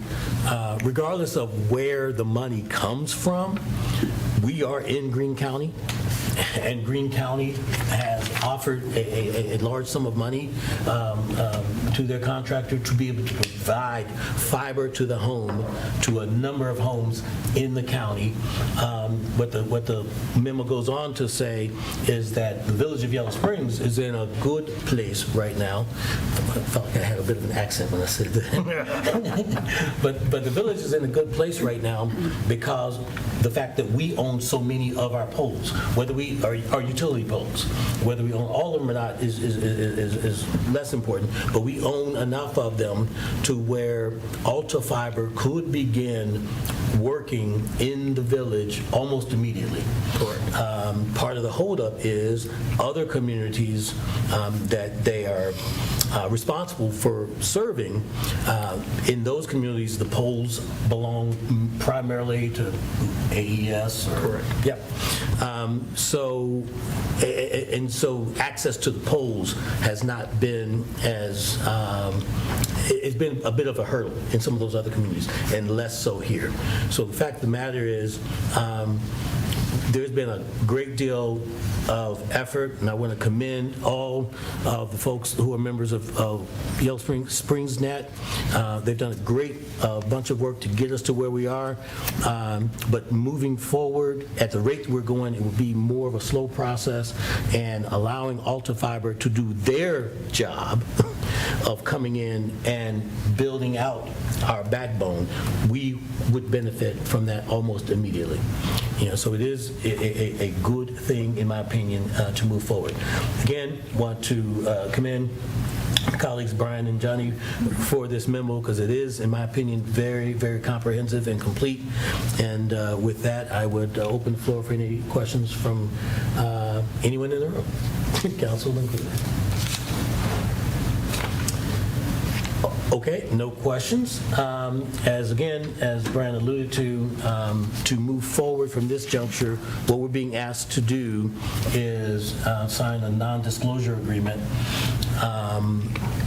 regardless of where the money comes from, we are in Greene County. And Greene County has offered a large sum of money to their contractor to be able to provide fiber to the home, to a number of homes in the county. What the memo goes on to say is that the Village of Yellow Springs is in a good place right now. I felt like I had a bit of an accent when I said that. But the village is in a good place right now because the fact that we own so many of our poles, whether we are utility poles, whether we own all of them or not is less important, but we own enough of them to where Alta Fiber could begin working in the village almost immediately. Correct. Part of the holdup is other communities that they are responsible for serving. In those communities, the poles belong primarily to AES. Correct. Yep. So access to the poles has not been as, it's been a bit of a hurdle in some of those other communities, and less so here. So the fact of the matter is, there's been a great deal of effort, and I want to commend all of the folks who are members of Yellow Springs Net. They've done a great bunch of work to get us to where we are, but moving forward at the rate we're going, it will be more of a slow process, and allowing Alta Fiber to do their job of coming in and building out our backbone, we would benefit from that almost immediately. So it is a good thing, in my opinion, to move forward. Again, want to commend colleagues Brian and Johnny for this memo, because it is, in my opinion, very, very comprehensive and complete. And with that, I would open the floor for any questions from anyone in the room, council included. Okay, no questions. As Brian alluded to move forward from this juncture, what we're being asked to do is sign a non-disclosure agreement.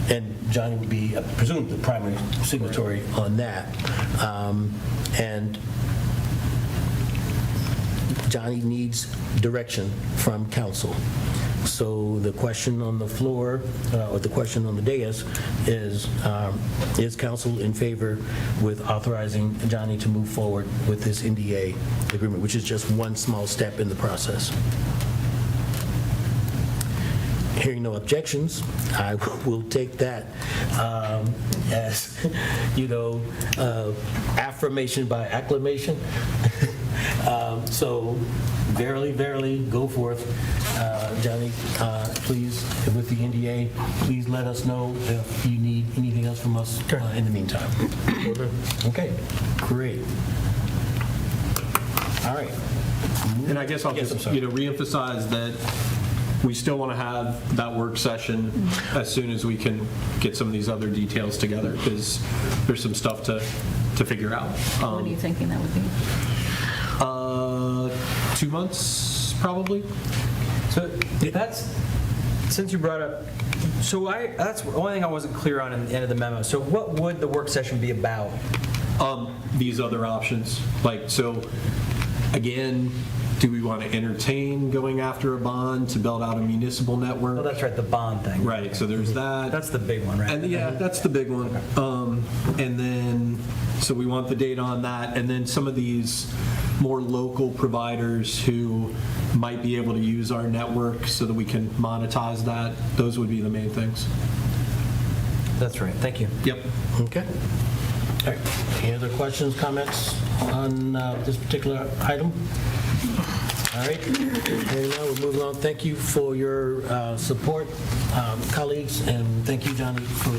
And Johnny would be, I presume, the primary signatory on that. And Johnny needs direction from council. So the question on the floor, or the question on the dais is council in favor with authorizing Johnny to move forward with this NDA agreement, which is just one small step in the process? Hearing no objections, I will take that as, affirmation by acclamation. So verily, go forth. Johnny, please, with the NDA, please let us know if you need anything else from us in the meantime. Okay, great. All right. And I guess I'll just, reemphasize that we still want to have that work session as soon as we can get some of these other details together, because there's some stuff to figure out. When are you thinking that would be? 2 months, probably. So that's, since you brought up, that's the only thing I wasn't clear on in the end of the memo. So what would the work session be about? These other options, Again, do we want to entertain going after a bond to build out a municipal network? Oh, that's right, the bond thing. Right, so there's that. That's the big one, right? And yeah, that's the big one. And then, so we want the data on that. And then some of these more local providers who might be able to use our network so that we can monetize that. Those would be the main things. That's right, thank you. Yep. Okay. All right. Any other questions, comments on this particular item? All right. Hearing none, we're moving on. Thank you for your support, colleagues, and thank you, Johnny, for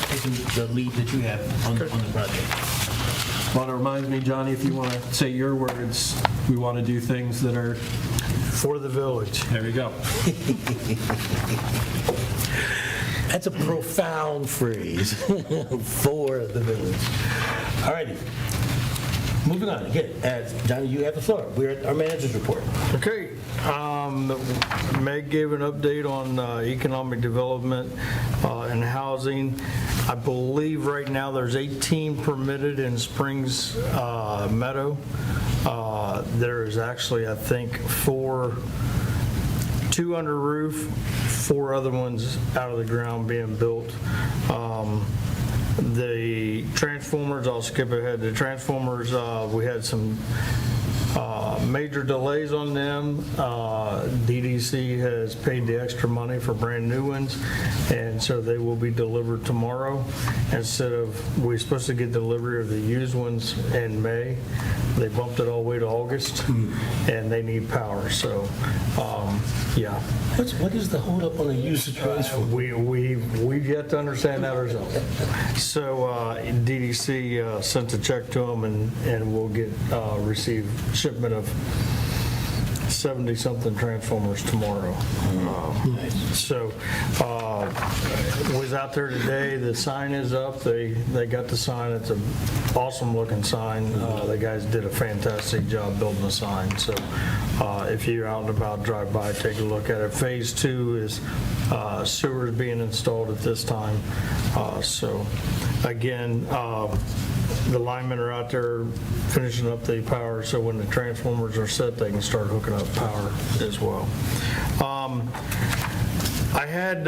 taking the lead that you have on the project. Well, it reminds me, Johnny, if you want to say your words, we want to do things that are For the village. There we go. That's a profound phrase for the village. All righty. Moving on. Again, Johnny, you have the floor. We're at our manager's report. Okay, Meg gave an update on economic development and housing. I believe right now there's 18 permitted in Springs Meadow. There is actually, I think, 2 under roof, 4 other ones out of the ground being built. The transformers, I'll skip ahead. The transformers, we had some major delays on them. DDC has paid the extra money for brand new ones, and so they will be delivered tomorrow. Instead of, we're supposed to get delivery of the used ones in May. They bumped it all the way to August, and they need power, so, yeah. What is the holdup on the used transformer? We've yet to understand that ourselves. So DDC sent a check to them, and we'll receive shipment of 70-something transformers tomorrow. So was out there today. The sign is up. They got the sign. It's an awesome looking sign. The guys did a fantastic job building the sign. So if you're out and about, drive by, take a look at it. Phase 2 is sewers being installed at this time. So again, the linemen are out there finishing up the power, so when the transformers are set, they can start hooking up power as well. I had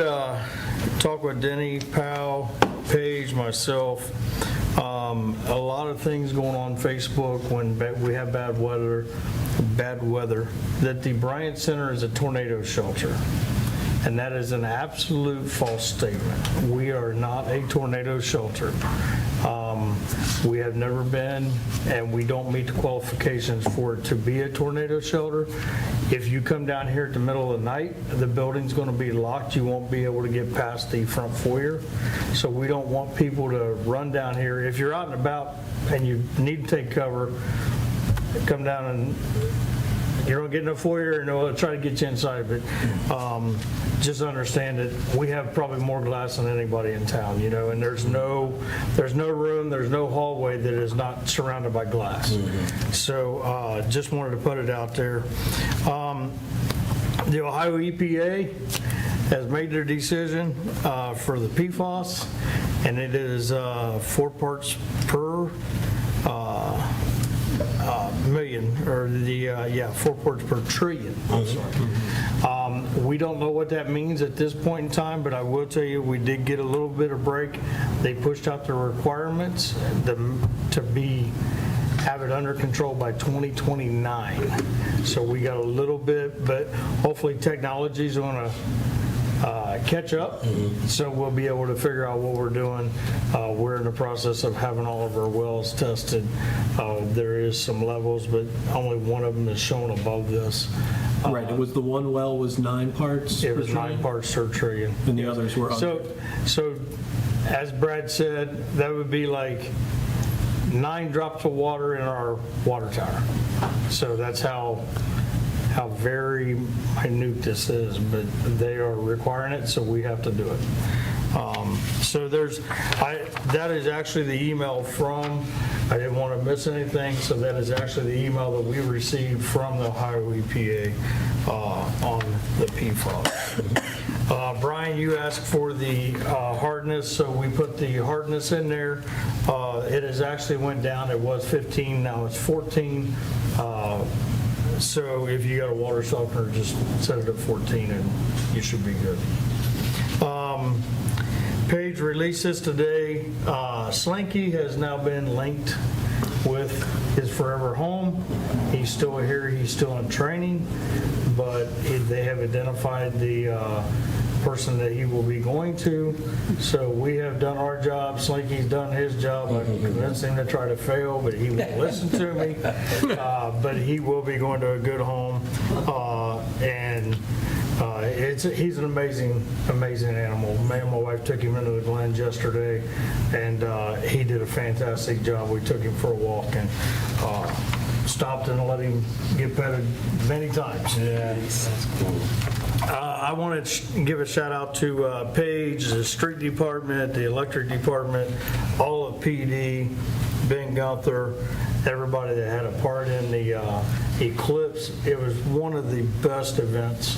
talked with Denny, Powell, Paige, myself. A lot of things going on Facebook when we have bad weather, that the Bryant Center is a tornado shelter. And that is an absolute false statement. We are not a tornado shelter. We have never been, and we don't meet the qualifications for it to be a tornado shelter. If you come down here at the middle of the night, the building's going to be locked. You won't be able to get past the front foyer. So we don't want people to run down here. If you're out and about and you need to take cover, come down and you don't get in the foyer, and they'll try to get you inside. But just understand that we have probably more glass than anybody in town, and there's no room, there's no hallway that is not surrounded by glass. So just wanted to put it out there. The Ohio EPA has made their decision for the PFAS, and it is 4 parts per million, or 4 parts per trillion. I'm sorry. We don't know what that means at this point in time, but I will tell you we did get a little bit of break. They pushed out the requirements to have it under control by 2029. So we got a little bit, but hopefully technology is going to catch up, so we'll be able to figure out what we're doing. We're in the process of having all of our wells tested. There is some levels, but only one of them is shown above this. Right, it was the one well was 9 parts? It was 9 parts per trillion. And the others were under. So as Brad said, that would be like 9 drops of water in our water tower. So that's how very minute this is, but they are requiring it, so we have to do it. So that is actually the email from, I didn't want to miss anything, so that is actually the email that we received from the Ohio EPA on the PFAS. Brian, you asked for the hardness, so we put the hardness in there. It has actually went down. It was 15, now it's 14. So if you got a water softener, just set it at 14 and you should be good. Page releases today. Slinky has now been linked with his forever home. He's still here, he's still in training, but they have identified the person that he will be going to. So we have done our job, Slinky's done his job. I convinced him to try to fail, but he won't listen to me. But he will be going to a good home. He's an amazing animal. Me and my wife took him into the Glens yesterday, and he did a fantastic job. We took him for a walk and stopped and let him get petted many times. Yeah, that's cool. I want to give a shout out to Paige, the street department, the electric department, all of PD, Ben Gunther, everybody that had a part in the eclipse. It was one of the best events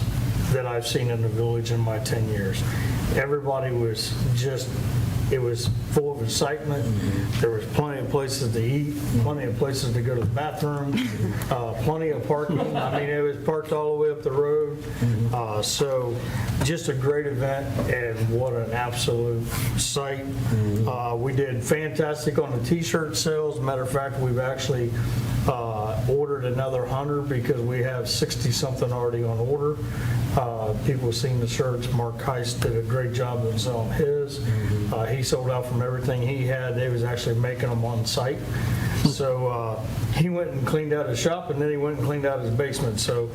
that I've seen in the village in my 10 years. Everybody was just, it was full of excitement. There was plenty of places to eat, plenty of places to go to the bathroom, plenty of parking. I mean, it was parked all the way up the road. So just a great event, and what an absolute sight. We did fantastic on the t-shirt sales. Matter of fact, we've actually ordered another 100 because we have 60-something already on order. People have seen the shirts. Mark Heist did a great job of selling his. He sold out from everything he had. They was actually making them on site. So he went and cleaned out his shop, and then he went and cleaned out his basement. So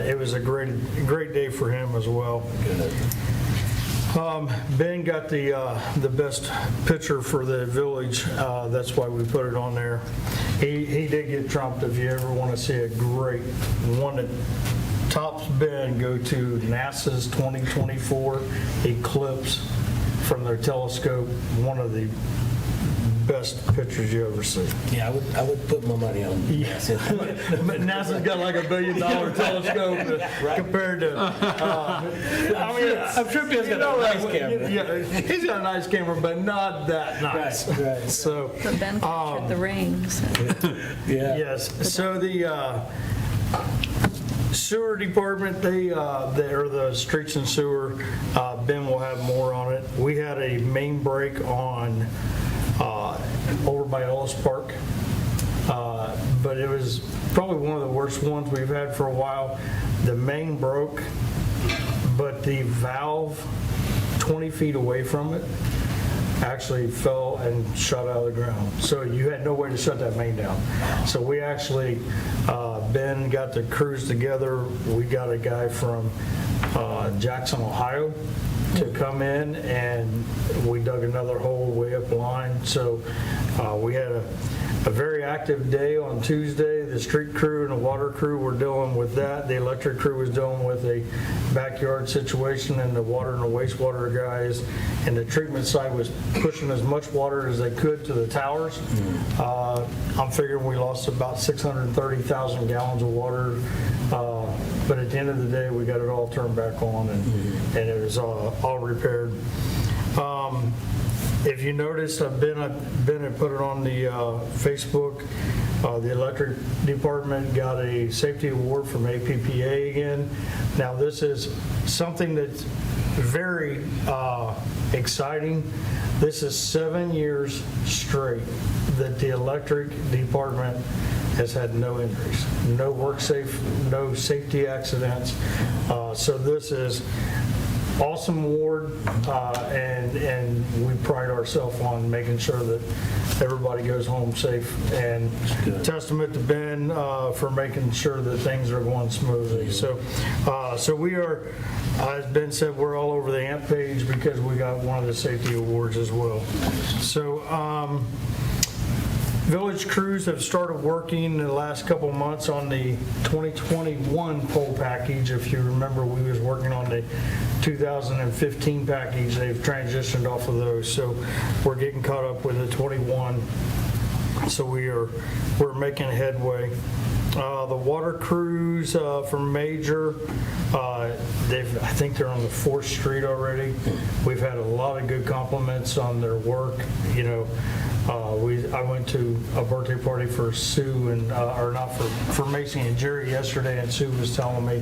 it was a great day for him as well. Ben got the best picture for the village. That's why we put it on there. He did get trumped. If you ever want to see a great one that tops Ben, go to NASA's 2024 eclipse from their telescope. One of the best pictures you ever see. Yeah, I would put my money on NASA. But NASA's got like $1 billion telescope compared to. I mean, I'm sure Ben's got a nice camera. Yeah, he's got a nice camera, but not that nice. Right. So. But Ben captured the rings. Yeah. Yes. So the sewer department, or the streets and sewer, Ben will have more on it. We had a main break on over by Ellis Park, but it was probably one of the worst ones we've had for a while. The main broke, but the valve 20 feet away from it actually fell and shut out of the ground. So you had no way to shut that main down. So we actually, Ben got the crews together. We got a guy from Jackson, Ohio to come in, and we dug another hole way up the line. So we had a very active day on Tuesday. The street crew and the water crew were dealing with that. The electric crew was dealing with a backyard situation, and the water and the wastewater guys and the treatment side was pushing as much water as they could to the towers. I'm figuring we lost about 630,000 gallons of water, but at the end of the day, we got it all turned back on, and it was all repaired. If you noticed, I've been and put it on the Facebook. The electric department got a safety award from APPA again. Now, this is something that's very exciting. This is 7 years straight that the electric department has had no injuries, no safety accidents. So this is awesome award, and we pride ourselves on making sure that everybody goes home safe, and testament to Ben for making sure that things are going smoothly. So we are, as Ben said, we're all over the AMP page because we got one of the safety awards as well. So village crews have started working in the last couple of months on the 2021 pole package. If you remember, we was working on the 2015 package. They've transitioned off of those, so we're getting caught up with the 21. So we're making headway. The The water crews from Major, I think they're on the 4th Street already. We've had a lot of good compliments on their work. You know, I went to a birthday party for Sue and, or not for Macy and Jerry yesterday, and Sue was telling me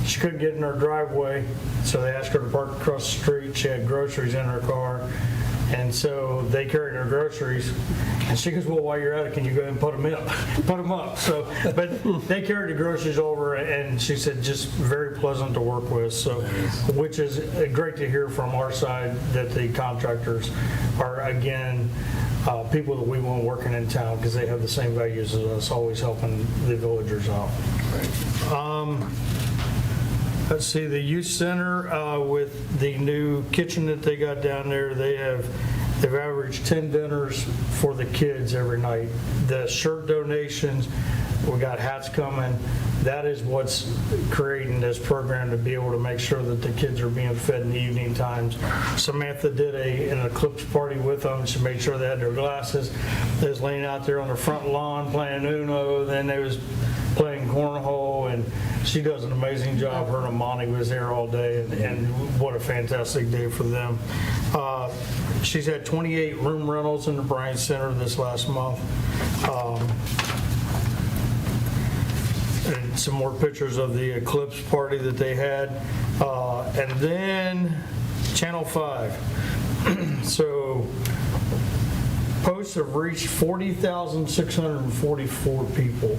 she couldn't get in her driveway, so they asked her to park across the street. She had groceries in her car, and so they carried her groceries. And she goes, well, while you're at it, can you go ahead and put them up? So, but they carried the groceries over, and she said just very pleasant to work with. So, which is great to hear from our side that the contractors are again people that we want working in town because they have the same values as us, always helping the villagers out. Let's see, the youth center with the new kitchen that they got down there, they've averaged 10 dinners for the kids every night. The shirt donations, we got hats coming. That is what's creating this program to be able to make sure that the kids are being fed in the evening times. Samantha did an eclipse party with them. She made sure they had their glasses. They was laying out there on the front lawn playing Uno. Then they was playing cornhole, and she does an amazing job. Her and Monty was there all day, and what a fantastic day for them. She's had 28 room rentals in the Bryant Center this last month. And some more pictures of the eclipse party that they had. And then Channel 5. So posts have reached 40,644 people.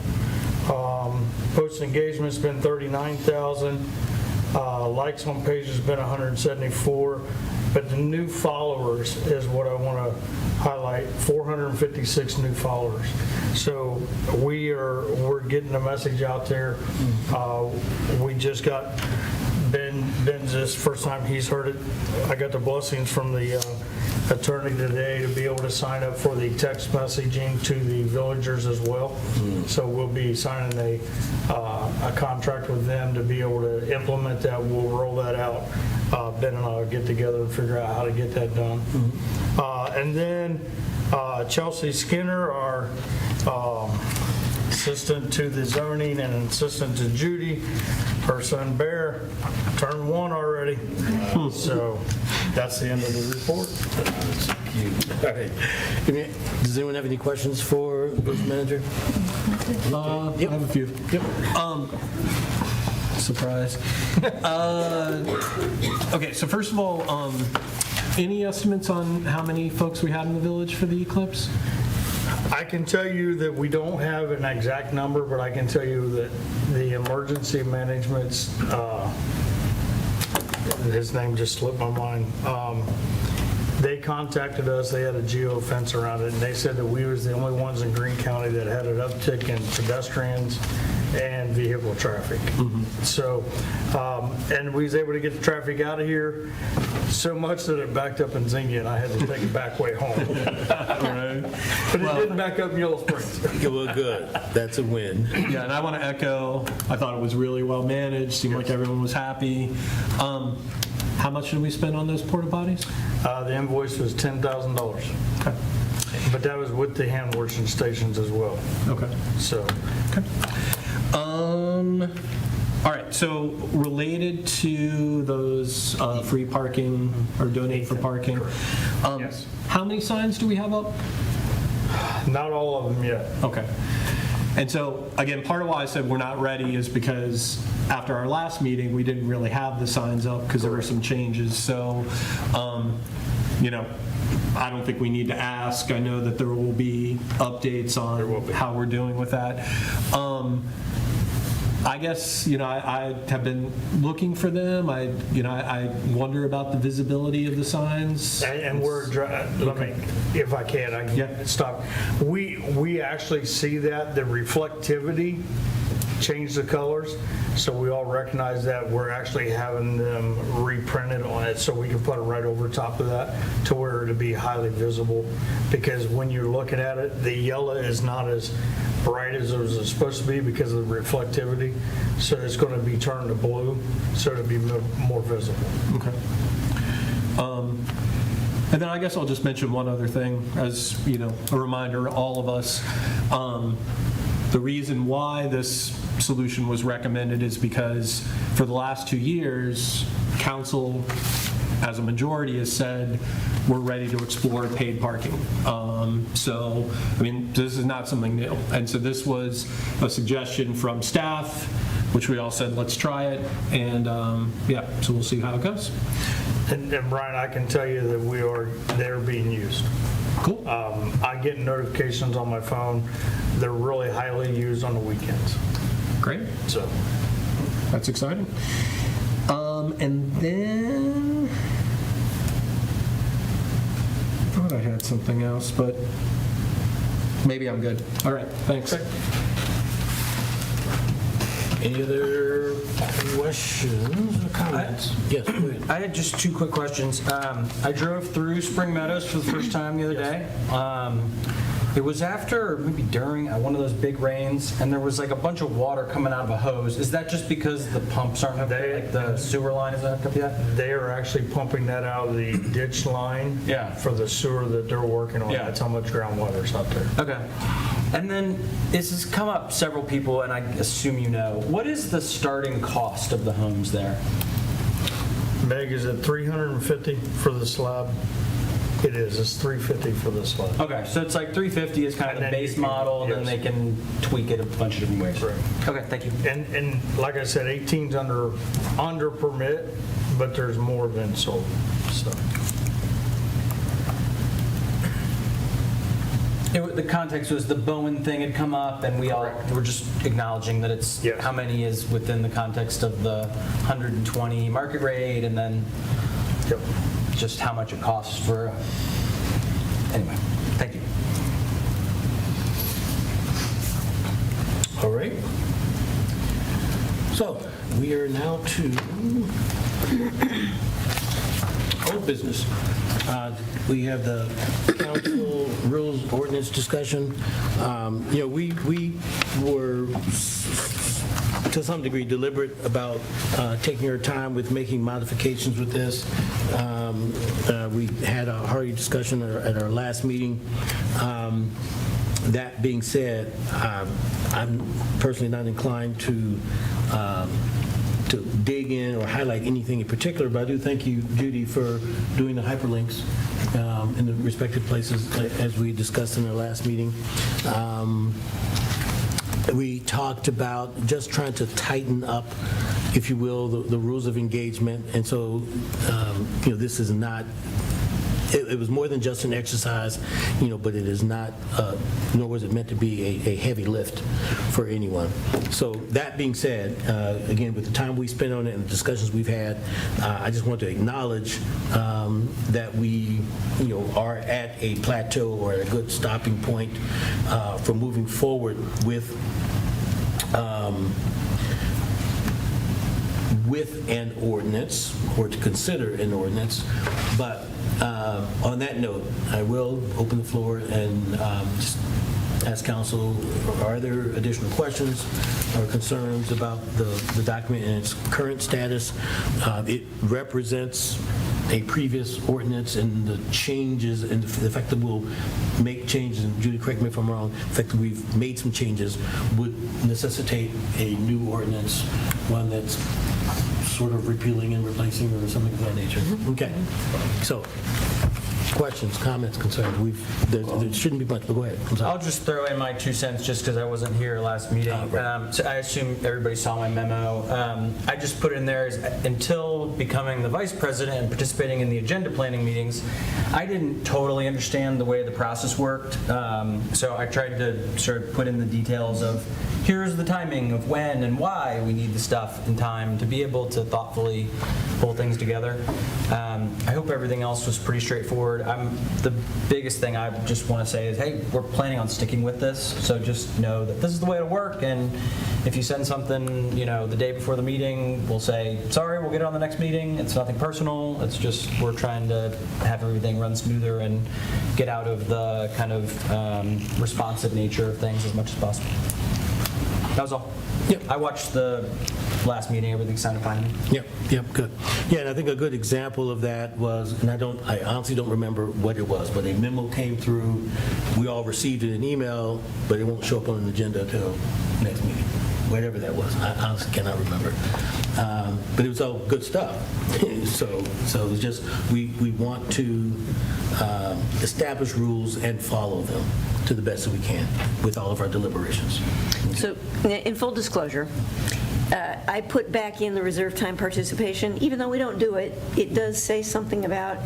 Post engagement's been 39,000. Likes on page has been 174. But the new followers is what I want to highlight, 456 new followers. So we're getting the message out there. We just got Ben's this first time he's heard it. I got the blessings from the attorney today to be able to sign up for the text messaging to the villagers as well. So we'll be signing a contract with them to be able to implement that. We'll roll that out. Ben and I will get together and figure out how to get that done. And then Chelsea Skinner, our assistant to the zoning and assistant to Judy, her son Bear, turned 1 already. So that's the end of the report. All right. Does anyone have any questions for the manager? I have a few. Yep. Surprise. Okay, so first of all, any estimates on how many folks we had in the village for the eclipse? I can tell you that we don't have an exact number, but I can tell you that the emergency management's, his name just slipped my mind. They contacted us, they had a geo fence around it, and they said that we was the only ones in Greene County that had an uptick in pedestrians and vehicle traffic. So, and we was able to get the traffic out of here so much that it backed up in Zingia, and I had to take it back way home. But it didn't back up in Yellow Springs. Well, good. That's a win. Yeah, and I want to echo, I thought it was really well managed, seemed like everyone was happy. How much did we spend on those porta potties? The invoice was $10,000. Okay. But that was with the hand washing stations as well. Okay. So. Okay. All right, so related to those free parking or donate for parking, Yes. How many signs do we have up? Not all of them yet. Okay. And so, again, part of why I said we're not ready is because after our last meeting, we didn't really have the signs up because there were some changes. So, you know, I don't think we need to ask. I know that there will be updates on how we're doing with that. I guess, you know, I have been looking for them. I wonder about the visibility of the signs. And we're, let me, if I can, I can stop. We actually see that, the reflectivity change the colors, so we all recognize that. We're actually having them reprinted on it so we can put it right over top of that to where it'll be highly visible, because when you're looking at it, the yellow is not as bright as it was supposed to be because of the reflectivity, so it's going to be turned to blue, so it'll be more visible. Okay. And then I guess I'll just mention one other thing as, you know, a reminder to all of us. The reason why this solution was recommended is because for the last 2 years, council, as a majority, has said, we're ready to explore paid parking. So, I mean, this is not something new. And so this was a suggestion from staff, which we all said, let's try it. And yeah, so we'll see how it goes. And Brian, I can tell you that they're being used. Cool. I get notifications on my phone. They're really highly used on the weekends. Great. So That's exciting. And then, I thought I had something else, but maybe I'm good. All right, thanks. Any other questions or comments? Yes, go ahead. I had just 2 quick questions. I drove through Spring Meadows for the first time the other day. It was after, or maybe during, one of those big rains, and there was like a bunch of water coming out of a hose. Is that just because the pumps aren't hooked up, like the sewer line isn't hooked up yet? they are actually pumping that out of the ditch line for the sewer that they're working on. Yeah. That's how much groundwater's out there. Okay. And then this has come up several people, and I assume you know. What is the starting cost of the homes there? Meg, is it $350 for the slab? It is. It's $350 for the slab. Okay, so it's like $350 is kind of And the then base you can- model, and then yes. they can tweak it a bunch of different ways. Correct. Okay, thank you. And like I said, 18's under permit, but there's more than sold. So The context was the Bowen thing had come up, and we all were just acknowledging that it's Yes. how many is within the context of the 120 market rate, and then yep. just how much it costs for, anyway, thank you. All right. So we are now to old business. We have the council rules ordinance discussion. We were to some degree deliberate about taking our time with making modifications with this. We had a hearty discussion at our last meeting. That being said, I'm personally not inclined to dig in or highlight anything in particular, but I do thank you, Judy, for doing the hyperlinks in the respective places as we discussed in our last meeting. We talked about just trying to tighten up, if you will, the rules of engagement, and so this is not. It was more than just an exercise, but it is not, nor was it meant to be a heavy lift for anyone. So that being said, again, with the time we spent on it and the discussions we've had, I just want to acknowledge that we, are at a plateau or a good stopping point for moving forward with an ordinance, or to consider an ordinance. But on that note, I will open the floor and just ask council, are there additional questions or concerns about the document and its current status? It represents a previous ordinance, and the changes and the fact that we'll make changes, and Judy, correct me if I'm wrong, the fact that we've made some changes would necessitate a new ordinance, one that's sort of repealing and replacing or something of that nature. Okay. So, questions, comments, concerns? There shouldn't be much, but go ahead. I'm sorry. I'll just throw in my 2 cents just because I wasn't here last meeting. So I assume everybody saw my memo. I just put in there is until becoming the vice president and participating in the agenda planning meetings, I didn't totally understand the way the process worked. So I tried to sort of put in the details of here's the timing of when and why we need the stuff in time to be able to thoughtfully pull things together. I hope everything else was pretty straightforward. The biggest thing I just want to say is, hey, we're planning on sticking with this, so just know that this is the way it'll work, and if you send something, the day before the meeting, we'll say, sorry, we'll get it on the next meeting. It's nothing personal. It's just we're trying to have everything run smoother and get out of the kind of responsive nature of things as much as possible. That was all. Yep. I watched the last meeting, everything sounded fine to me. Yep, good. Yeah, and I think a good example of that was, and I honestly don't remember what it was, but a memo came through, we all received it in email, but it won't show up on an agenda until next meeting, whatever that was. I honestly cannot remember. But it was all good stuff. So it was just, we want to establish rules and follow them to the best that we can with all of our deliberations. So, in full disclosure, I put back in the reserve time participation. Even though we don't do it, it does say something about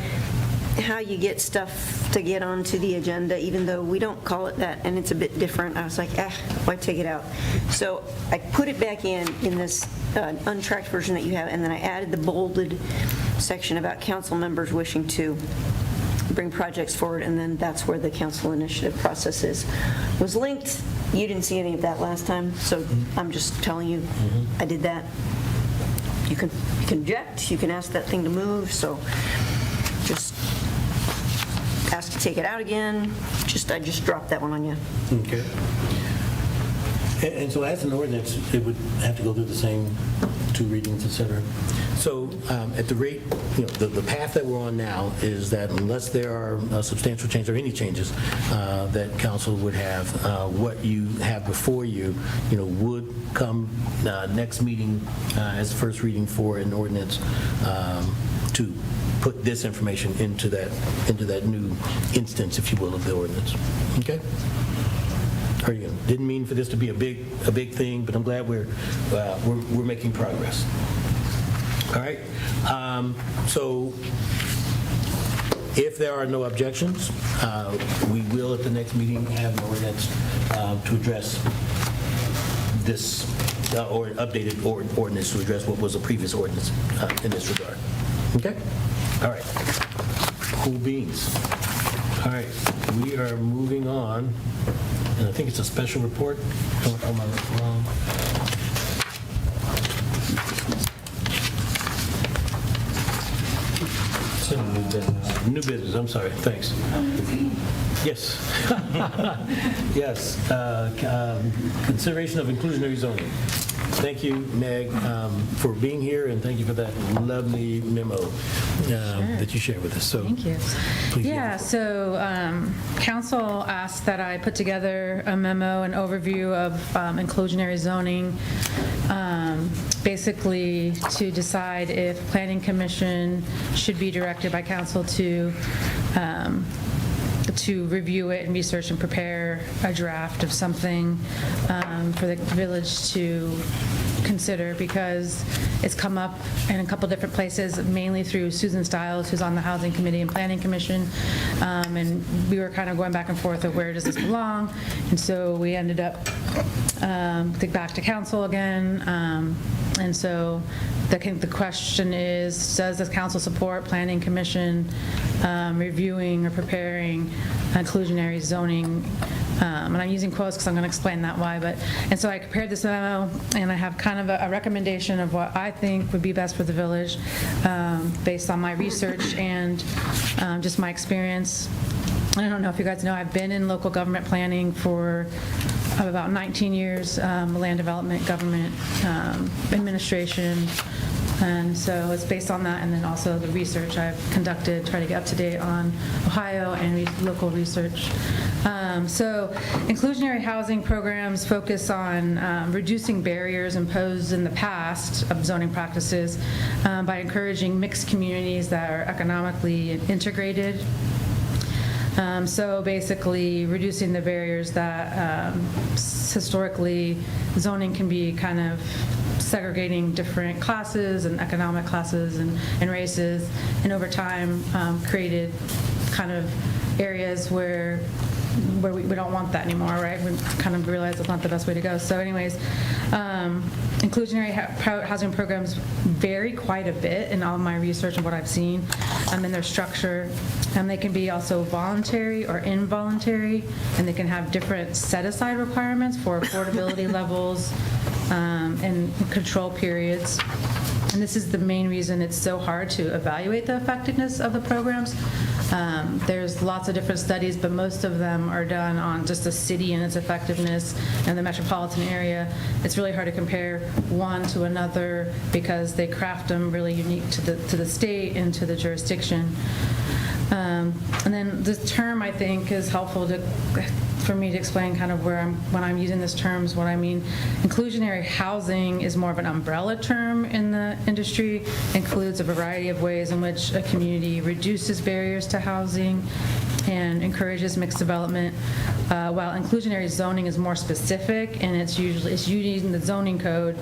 how you get stuff to get onto the agenda, even though we don't call it that, and it's a bit different. I was like, why take it out? So I put it back in this untracked version that you have, and then I added the bolded section about council members wishing to bring projects forward, and then that's where the council initiative process was linked. You didn't see any of that last time, so I'm just telling you, I did that. You can object, you can ask that thing to move, so just ask to take it out again. I just dropped that one on you. Okay. And so as an ordinance, it would have to go through the same 2 readings, et cetera. So at the rate, the path that we're on now is that unless there are substantial changes or any changes that council would have, what you have before you, would come next meeting as the first reading for an ordinance to put this information into that new instance, if you will, of the ordinance. Okay? Didn't mean for this to be a big thing, but I'm glad we're making progress. All right. So if there are no objections, we will at the next meeting have an ordinance to address this or an updated ordinance to address what was a previous ordinance in this regard. Okay. All right. Cool beans. All right. We are moving on. And I think it's a special report. Am I wrong? New business. New business, I'm sorry, thanks. Yes. Yes. Consideration of inclusionary zoning. Thank you, Meg, for being here, and thank you for that lovely memo that you shared with us. So, Thank you. please Yeah, so council asked that I put together a memo, an overview of inclusionary zoning, basically to decide if Planning Commission should be directed by council to review it and research and prepare a draft of something for the village to consider, because it's come up in a couple different places, mainly through Susan Stiles, who's on the Housing Committee and Planning Commission, and we were kind of going back and forth of where does this belong, and so we ended up back to council again, and so the question is, does the council support Planning Commission reviewing or preparing inclusionary zoning? And I'm using quotes because I'm going to explain that why. And so I prepared this memo, and I have kind of a recommendation of what I think would be best for the village based on my research and just my experience. I don't know if you guys know, I've been in local government planning for about 19 years, land development, government administration. And so it's based on that, and then also the research I've conducted, try to get up to date on Ohio and local research. So inclusionary housing programs focus on reducing barriers imposed in the past of zoning practices by encouraging mixed communities that are economically integrated. So basically reducing the barriers that historically zoning can be kind of segregating different classes and economic classes and races, and over time created kind of areas where we don't want that anymore, right? We kind of realize it's not the best way to go. So anyways, inclusionary housing programs vary quite a bit in all of my research and what I've seen in their structure. They can be also voluntary or involuntary, and they can have different set-aside requirements for affordability levels and control periods. And this is the main reason it's so hard to evaluate the effectiveness of the programs. There's lots of different studies, but most of them are done on just the city and its effectiveness and the metropolitan area. It's really hard to compare one to another because they craft them really unique to the state and to the jurisdiction. And then this term, I think, is helpful for me to explain kind of when I'm using this terms, what I mean. Inclusionary housing is more of an umbrella term in the industry, includes a variety of ways in which a community reduces barriers to housing and encourages mixed development, while inclusionary zoning is more specific, and it's using the zoning code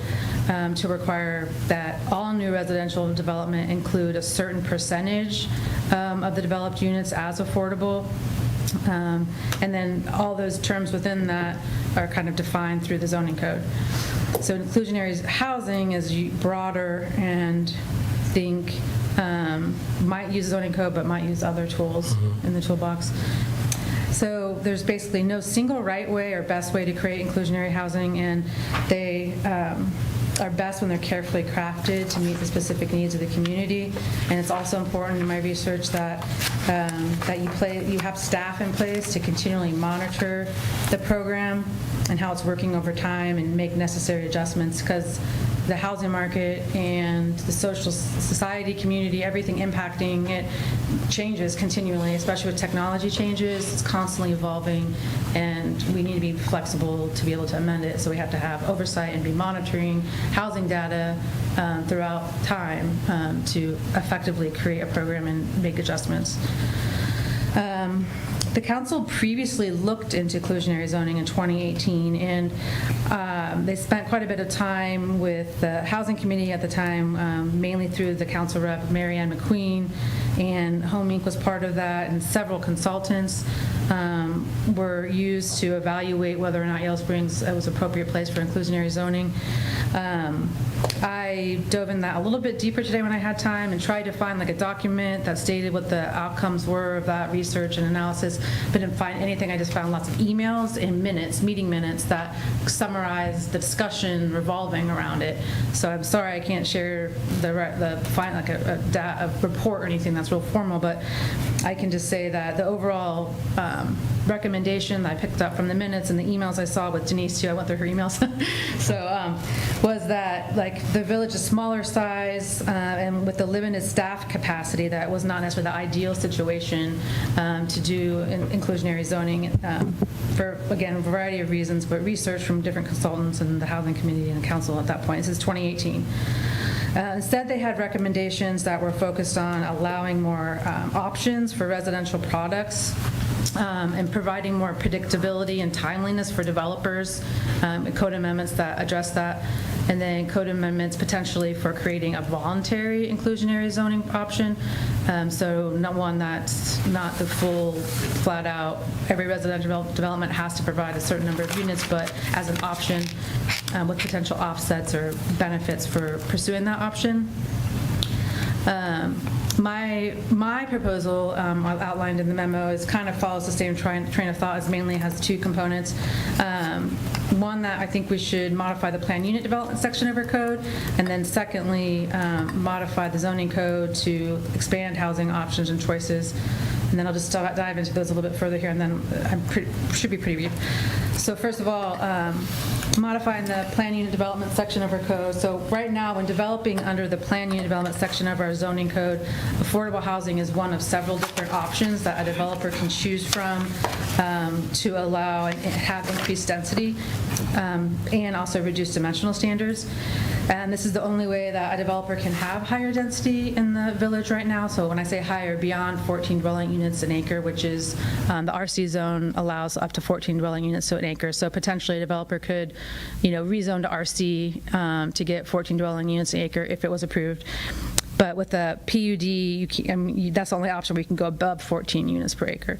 to require that all new residential development include a certain percentage of the developed units as affordable. And then all those terms within that are kind of defined through the zoning code. So inclusionary housing is broader and might use zoning code but might use other tools in the toolbox. So there's basically no single right way or best way to create inclusionary housing, and they are best when they're carefully crafted to meet the specific needs of the community. And it's also important in my research that you have staff in place to continually monitor the program and how it's working over time and make necessary adjustments, because the housing market and the social society, community, everything impacting it changes continually, especially with technology changes. It's constantly evolving, and we need to be flexible to be able to amend it. So we have to have oversight and be monitoring housing data throughout time to effectively create a program and make adjustments. The council previously looked into inclusionary zoning in 2018, and they spent quite a bit of time with the housing committee at the time, mainly through the council rep, Mary Ann McQueen, and Home Inc. was part of that, and several consultants were used to evaluate whether or not Yellow Springs was an appropriate place for inclusionary zoning. I dove in that a little bit deeper today when I had time and tried to find like a document that stated what the outcomes were of that research and analysis, but didn't find anything. I just found lots of emails and minutes, meeting minutes, that summarize the discussion revolving around it. So I'm sorry I can't share a report or anything that's real formal, but I can just say that the overall recommendation that I picked up from the minutes and the emails I saw with Denise too, I went through her emails, was that like the village is smaller size and with the limited staff capacity, that was not necessarily the ideal situation to do inclusionary zoning for, again, a variety of reasons, but research from different consultants and the housing committee and council at that point. This is 2018. Instead, they had recommendations that were focused on allowing more options for residential products and providing more predictability and timeliness for developers, code amendments that address that, and then code amendments potentially for creating a voluntary inclusionary zoning option. So not one that's not the full, flat out, every residential development has to provide a certain number of units, but as an option with potential offsets or benefits for pursuing that option. My proposal outlined in the memo is kind of follows the same train of thought. It mainly has two components. One, that I think we should modify the plan unit development section of our code, and then secondly, modify the zoning code to expand housing options and choices. And then I'll just dive into those a little bit further here, and then should be pretty brief. So first of all, modifying the plan unit development section of our code. So right now, when developing under the plan unit development section of our zoning code, affordable housing is one of several different options that a developer can choose from to allow and have increased density and also reduce dimensional standards. And this is the only way that a developer can have higher density in the village right now. So when I say higher, beyond 14 dwelling units an acre, which is the RC zone allows up to 14 dwelling units to an acre. So potentially a developer could, rezone to RC to get 14 dwelling units an acre if it was approved. But with the PUD, that's the only option where you can go above 14 units per acre.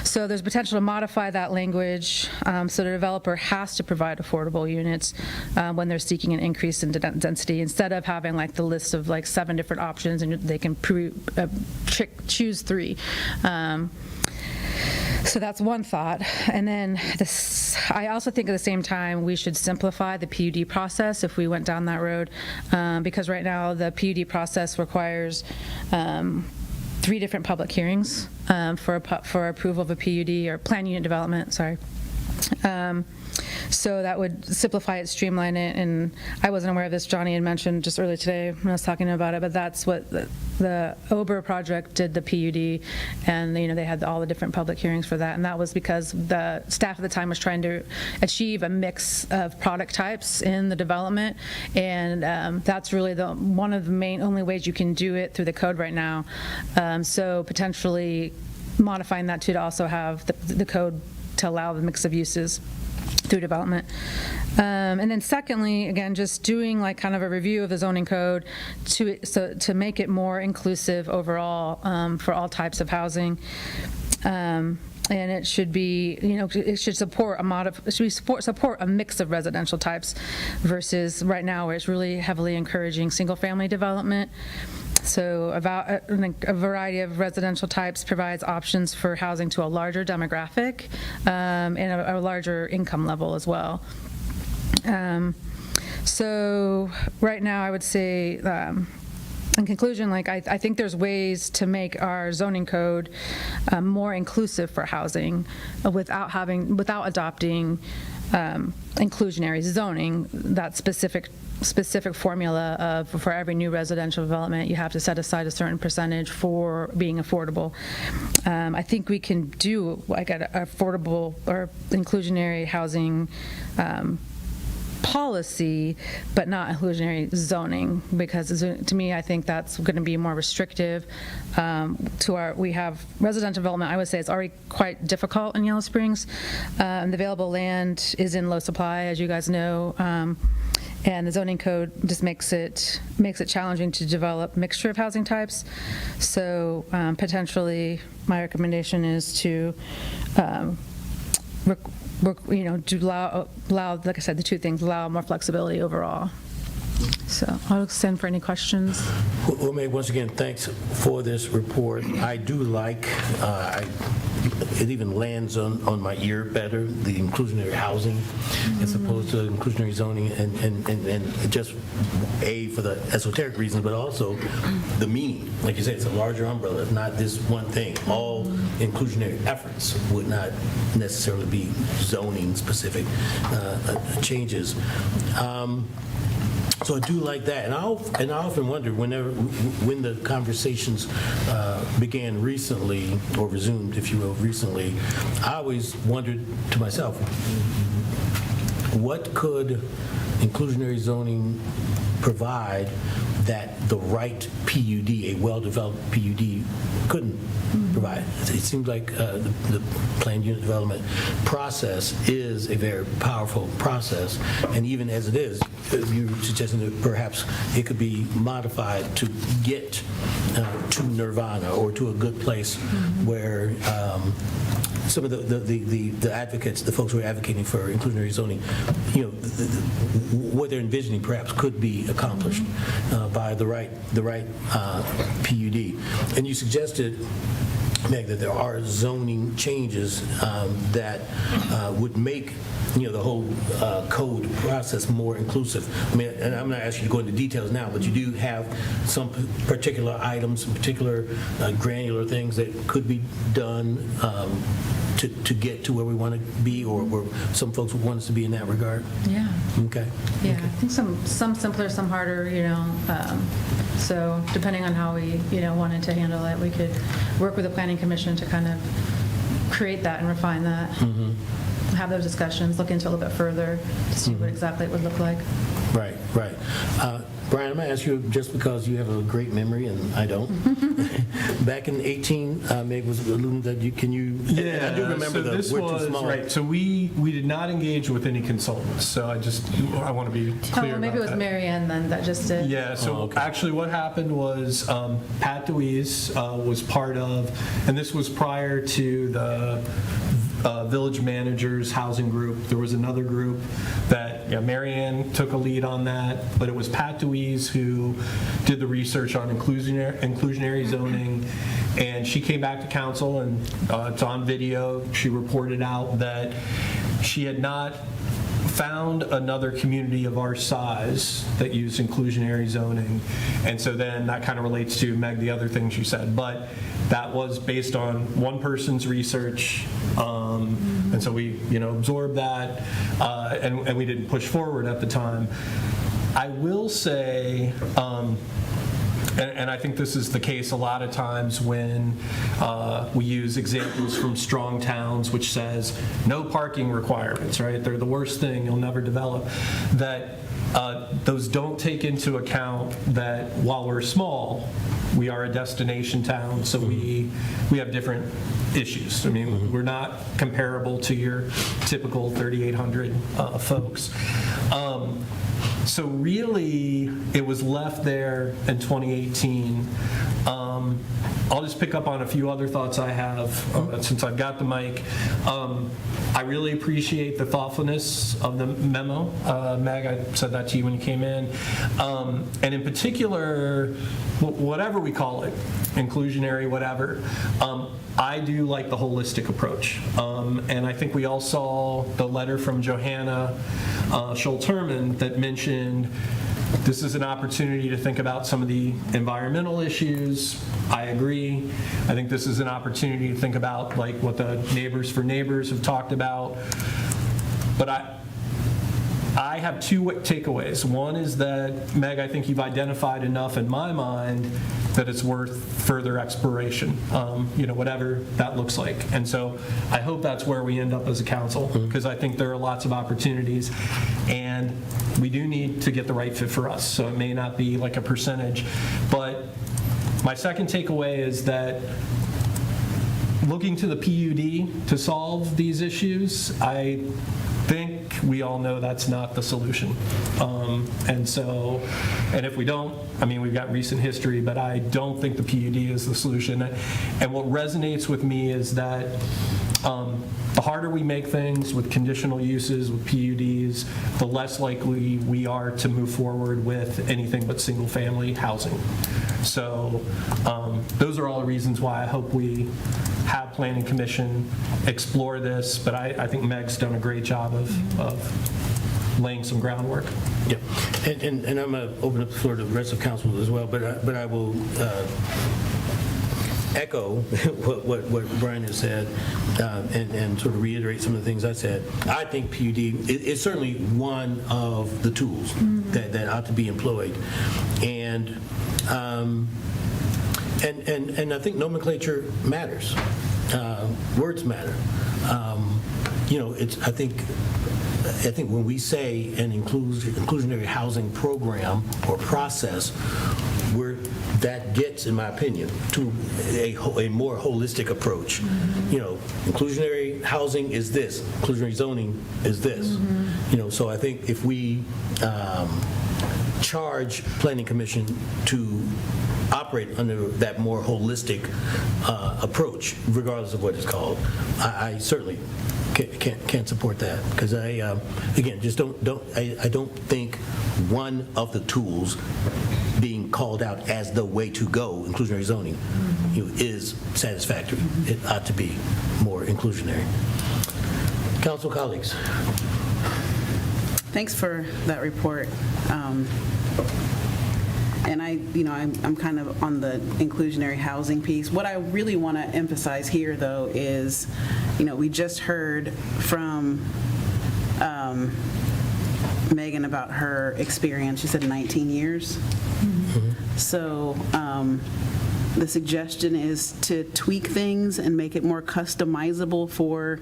So there's potential to modify that language so the developer has to provide affordable units when they're seeking an increase in density, instead of having like the list of like 7 different options and they can choose 3. So that's one thought. And then I also think at the same time, we should simplify the PUD process if we went down that road, because right now the PUD process requires 3 different public hearings for approval of a PUD or plan unit development, sorry. So that would simplify it, streamline it, and I wasn't aware of this. Johnny had mentioned just earlier today when I was talking about it, but that's what the Ober project did, the PUD, and they had all the different public hearings for that, and that was because the staff at the time was trying to achieve a mix of product types in the development, and that's really one of the only ways you can do it through the code right now. So potentially modifying that to also have the code to allow the mix of uses through development. And then secondly, again, just doing like kind of a review of the zoning code to make it more inclusive overall for all types of housing. And it should be, it should support support a mix of residential types versus right now where it's really heavily encouraging single-family development. So about a variety of residential types provides options for housing to a larger demographic and a larger income level as well. So right now I would say, in conclusion, I think there's ways to make our zoning code more inclusive for housing without adopting inclusionary zoning, that specific formula of for every new residential development you have to set aside a certain percentage for being affordable. I think we can do like an affordable or inclusionary housing policy, but not inclusionary zoning, because to me, I think that's going to be more restrictive we have residential development. I would say it's already quite difficult in Yellow Springs. The available land is in low supply, as you guys know, and the zoning code just makes it challenging to develop mixture of housing types. So potentially, my recommendation is to to allow, like I said, the 2 things, allow more flexibility overall. So I'll extend for any questions. Well, Meg, once again, thanks for this report. I do like, it even lands on my ear better, the inclusionary housing as opposed to inclusionary zoning, and just for the esoteric reasons, but also the meaning. Like you said, it's a larger umbrella, not this one thing. All inclusionary efforts would not necessarily be zoning specific changes. So I do like that, and I often wonder when the conversations began recently, or resumed, if you will, recently, I always wondered to myself, what could inclusionary zoning provide that the right PUD, a well-developed PUD, couldn't provide? It seems like the planned unit development process is a very powerful process, and even as it is, you're suggesting that perhaps it could be modified to get to nirvana or to a good place where some of the advocates, the folks who are advocating for inclusionary zoning, what they're envisioning perhaps could be accomplished by the right PUD. And you suggested, Meg, that there are zoning changes that would make the whole code process more inclusive. I mean, and I'm not asking you to go into details now, but you do have some particular items, some particular granular things that could be done to get to where we want to be, or where some folks would want us to be in that regard? Yeah. Okay. Yeah, I think some simpler, some harder, so depending on how we, wanted to handle it, we could work with the Planning Commission to kind of create that and refine that. Have those discussions, look into it a little bit further to see what exactly it would look like. Right. Brian, I'm going to ask you, just because you have a great memory and I don't. Back in 18, Meg was alluding that I do remember so this we're was, too small. right, so we did not engage with any consultants, so I want to be clear Maybe it was about that. Mary Ann then that just did. Yeah, so actually what happened was Pat DeWeese was part of, and this was prior to village managers housing group. There was another group that, Mary Ann took a lead on that, but it was Pat Deweese who did the research on inclusionary zoning, and she came back to council, and it's on video. She reported out that she had not found another community of our size that used inclusionary zoning. And so then that kind of relates to, Meg, the other things you said. But that was based on one person's research. And so we, absorbed that, and we didn't push forward at the time. I will say, and I think this is the case a lot of times when we use examples from strong towns, which says no parking requirements, right? They're the worst thing, you'll never develop. That those don't take into account that while we're small, we are a destination town, so we have different issues. I mean, we're not comparable to your typical 3,800 folks. So really, it was left there in 2018. I'll just pick up on a few other thoughts I have since I've got the mic. I really appreciate the thoughtfulness of the memo. Meg, I said that to you when you came in. And in particular, whatever we call it, inclusionary, whatever, I do like the holistic approach. And I think we all saw the letter from Johanna Schultz-Herman that mentioned this is an opportunity to think about some of the environmental issues. I agree. I think this is an opportunity to think about like what the Neighbors for Neighbors have talked about. But I have two takeaways. One is that, Meg, I think you've identified enough in my mind that it's worth further exploration, whatever that looks like. And so I hope that's where we end up as a council, because I think there are lots of opportunities, and we do need to get the right fit for us. So it may not be like a percentage. But my second takeaway is that looking to the PUD to solve these issues, I think we all know that's not the solution. And if we don't, I mean, we've got recent history, but I don't think the PUD is the solution. And what resonates with me is that the harder we make things with conditional uses, with PUDs, the less likely we are to move forward with anything but single-family housing. So those are all the reasons why I hope we have Planning Commission explore this, but I think Meg's done a great job of laying some groundwork. Yeah, and I'm going to open up the floor to the rest of council as well, but I will echo what Brian has said and sort of reiterate some of the things I said. I think PUD is certainly one of the tools that ought to be employed, and I think nomenclature matters. Words matter. I think when we say an inclusionary housing program or process, that gets, in my opinion, to a more holistic approach. Inclusionary housing is this, inclusionary zoning is this. So I think if we charge Planning Commission to operate under that more holistic approach, regardless of what it's called, I certainly can't support that, because I don't think one of the tools being called out as the way to go, inclusionary zoning, is satisfactory. It ought to be more inclusionary. Council colleagues. Thanks for that report. And I'm kind of on the inclusionary housing piece. What I really want to emphasize here, though, is, we just heard from Megan about her experience. She said 19 years. So the suggestion is to tweak things and make it more customizable for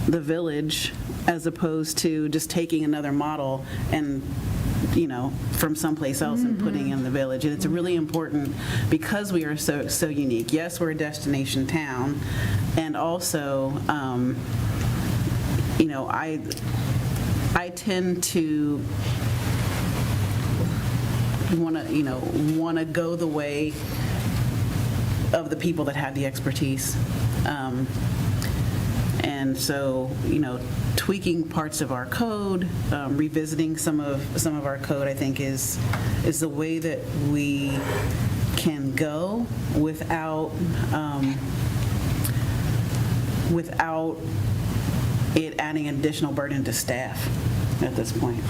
the village, as opposed to just taking another model and from someplace else and putting in the village. And it's really important because we are so unique. Yes, we're a destination town, and also, I tend to want to go the way of the people that have the expertise. And so, tweaking parts of our code, revisiting some of our code, I think is the way that we can go without it adding additional burden to staff at this point.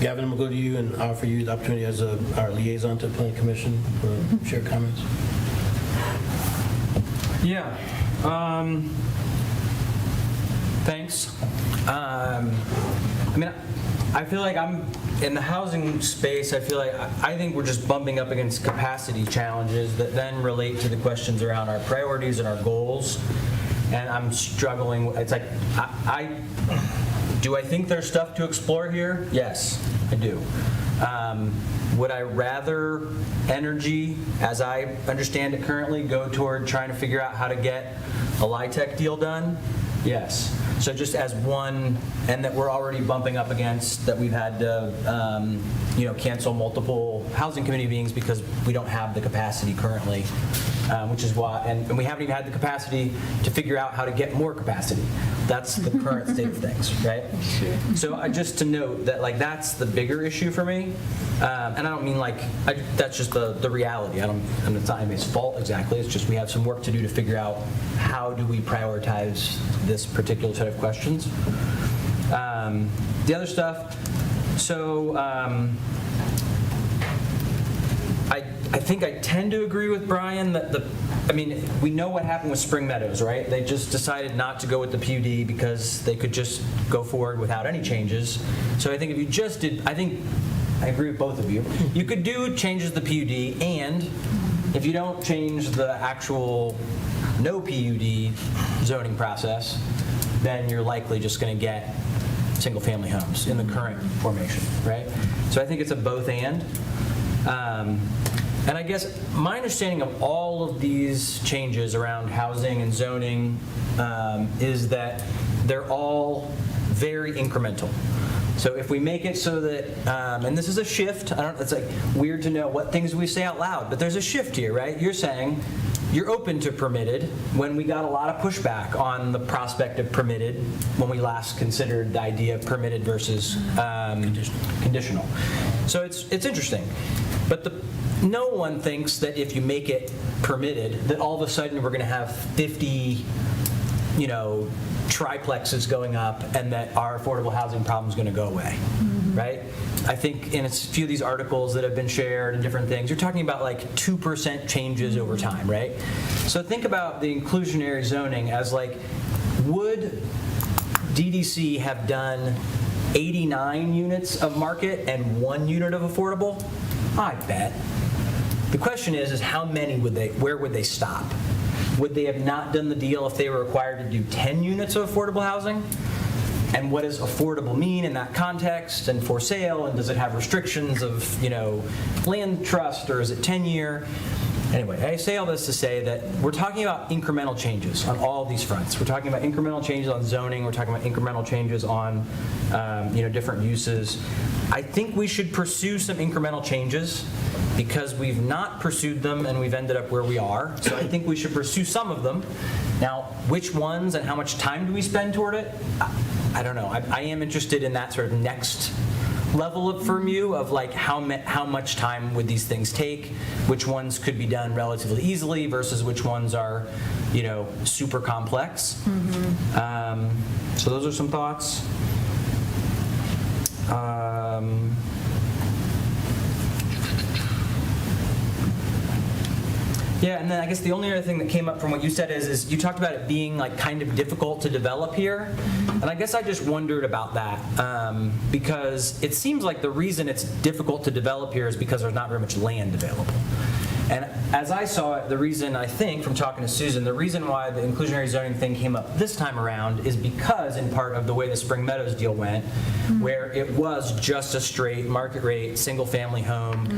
Gavin, I'm going to go to you and offer you the opportunity as our liaison to the Planning Commission for shared comments. Yeah. Thanks. I mean, I feel like I'm in the housing space. I think we're just bumping up against capacity challenges that then relate to the questions around our priorities and our goals. And I'm struggling. It's like, do I think there's stuff to explore here? Yes, I do. Would I rather energy, as I understand it currently, go toward trying to figure out how to get a LIHTC deal done? Yes. So just as one, and that we're already bumping up against, that we've had to cancel multiple housing committee meetings because we don't have the capacity currently, which is why, and we haven't even had the capacity to figure out how to get more capacity. That's the current state of things, right? So just to note that, like, that's the bigger issue for me, and I don't mean that's just the reality. And it's not anybody's fault exactly. It's just we have some work to do to figure out how do we prioritize this particular set of questions. The other stuff, so I think I tend to agree with Brian that we know what happened with Spring Meadows, right? They just decided not to go with the PUD because they could just go forward without any changes. So I think if you just did, I agree with both of you. You could do changes to the PUD, and if you don't change the actual no PUD zoning process, then you're likely just going to get single-family homes in the current formation, right? So I think it's a both and. And I guess my understanding of all of these changes around housing and zoning is that they're all very incremental. So if we make it so that, and this is a shift, it's like weird to know what things we say out loud, but there's a shift here, right? You're saying you're open to permitted when we got a lot of pushback on the prospect of permitted when we last considered the idea of permitted versus conditional. So it's interesting. But no one thinks that if you make it permitted, that all of a sudden we're going to have 50, triplexes going up and that our affordable housing problem is going to go away, right? I think in a few of these articles that have been shared and different things, you're talking about like 2% changes over time, right? So think about the inclusionary zoning as like, would DDC have done 89 units of market and 1 unit of affordable? I bet. The question is how many where would they stop? Would they have not done the deal if they were required to do 10 units of affordable housing? And what does affordable mean in that context and for sale? And does it have restrictions of, land trust, or is it 10-year? Anyway, I say all this to say that we're talking about incremental changes on all these fronts. We're talking about incremental changes on zoning. We're talking about incremental changes on, different uses. I think we should pursue some incremental changes because we've not pursued them and we've ended up where we are. So I think we should pursue some of them. Now, which ones and how much time do we spend toward it? I don't know. I am interested in that sort of next level of review of like how much time would these things take, which ones could be done relatively easily versus which ones are, super complex. So those are some thoughts. Yeah, and then I guess the only other thing that came up from what you said is you talked about it being like kind of difficult to develop here, and I guess I just wondered about that because it seems like the reason it's difficult to develop here is because there's not very much land available. And as I saw it, the reason, I think, from talking to Susan, the reason why the inclusionary zoning thing came up this time around is because, in part, of the way the Spring Meadows deal went, where it was just a straight market rate, single-family home,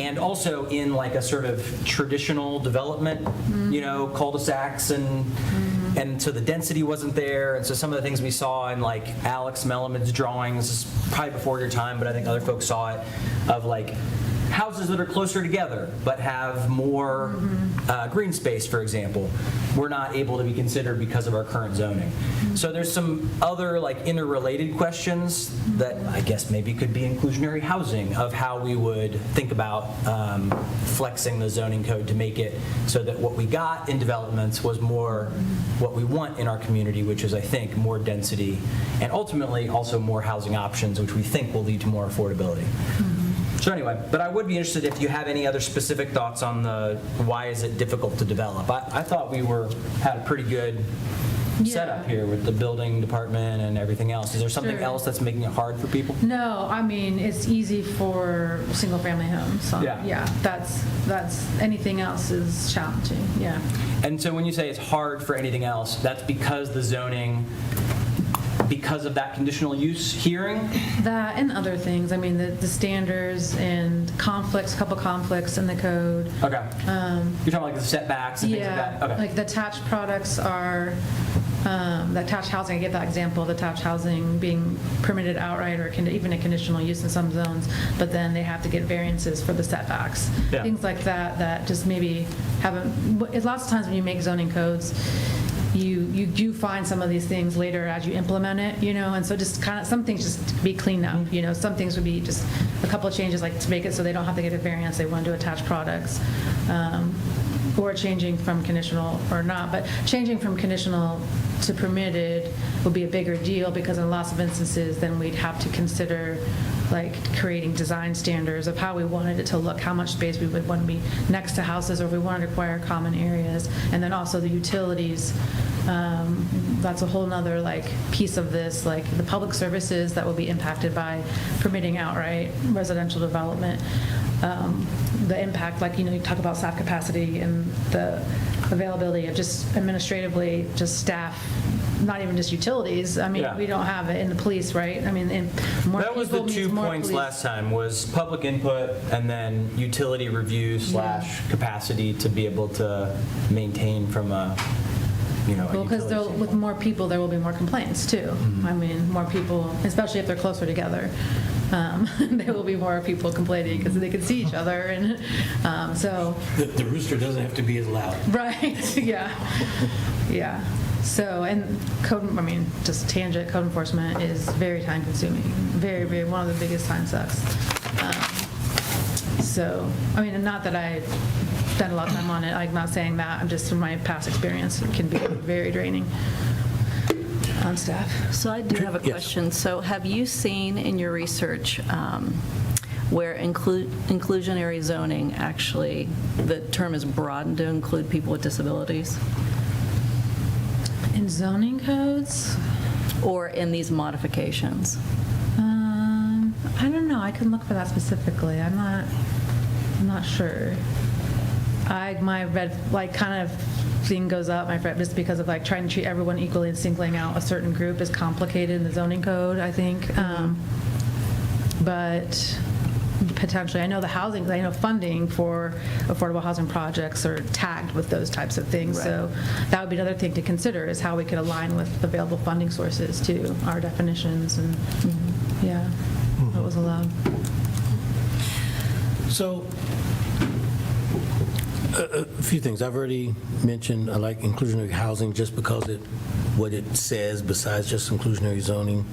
and also in like a sort of traditional development, cul-de-sacs, and so the density wasn't there, and so some of the things we saw in like Alex Melamad's drawings, probably before your time, but I think other folks saw it, of like houses that are closer together but have more green space, for example, were not able to be considered because of our current zoning. So there's some other like interrelated questions that I guess maybe could be inclusionary housing, of how we would think about flexing the zoning code to make it so that what we got in developments was more what we want in our community, which is, I think, more density and ultimately also more housing options, which we think will lead to more affordability. So anyway, but I would be interested if you have any other specific thoughts on the why is it difficult to develop. I thought we had a pretty good setup here with the building department and everything else. Is there something else that's making it hard for people? No, I mean, it's easy for single-family homes. So, Yeah. that's anything else is challenging, yeah. And so when you say it's hard for anything else, that's because the zoning, because of that conditional use hearing? That and other things. I mean, the standards and conflicts, couple conflicts in the code. Okay. You're talking like the setbacks and things like that? Okay. Like the attached products are, the attached housing, I give that example, the attached housing being permitted outright or even a conditional use in some zones, but then they have to get variances for the setbacks. Yeah. Things like that just maybe haven't, lots of times when you make zoning codes, you do find some of these things later as you implement it, and so just kind of, some things just be cleaned up, some things would be just a couple of changes, like to make it so they don't have to get a variance, they want to do attached products, or changing from conditional or not, but changing from conditional to permitted would be a bigger deal, because in lots of instances, then we'd have to consider like creating design standards of how we wanted it to look, how much space we would want to be next to houses, or if we wanted to require common areas, and then also the utilities. That's a whole nother like piece of this, like the public services that will be impacted by permitting outright residential development. The impact, like, you talk about staff capacity and the availability of just administratively, just staff, not even just utilities. I mean, Yeah. we don't have it in the police, right? I mean, and more That was the people means 2 more points police. last time, was public input and then utility review / capacity to be able to maintain from a, a Well, because utility with more people, there will be more complaints too. I mean, more people, especially if they're closer together, there will be more people complaining because they can see each other, and so. The rooster doesn't have to be as loud. Right, yeah. So, and code, I mean, just tangent, code enforcement is very time consuming, very, very, one of the biggest time sucks. So, I mean, and not that I spend a lot of time on it, I'm not saying that, I'm just from my past experience, it can be very draining on staff. So I do have a Yes. question. So have you seen in your research where inclusionary zoning actually, the term is broadened to include people with disabilities? In zoning codes? Or in these modifications? I don't know, I can look for that specifically, I'm not sure. My red, like, kind of thing goes up, my fret, just because of like trying to treat everyone equally and singling out a certain group is complicated in the zoning code, I think. But potentially, I know the housing, I know funding for affordable housing projects are tagged with those types of things. So that would be another thing to consider, is how we could align with available funding sources to our definitions and, what was allowed. So, a few things. I've already mentioned I like inclusionary housing just because what it says besides just inclusionary zoning.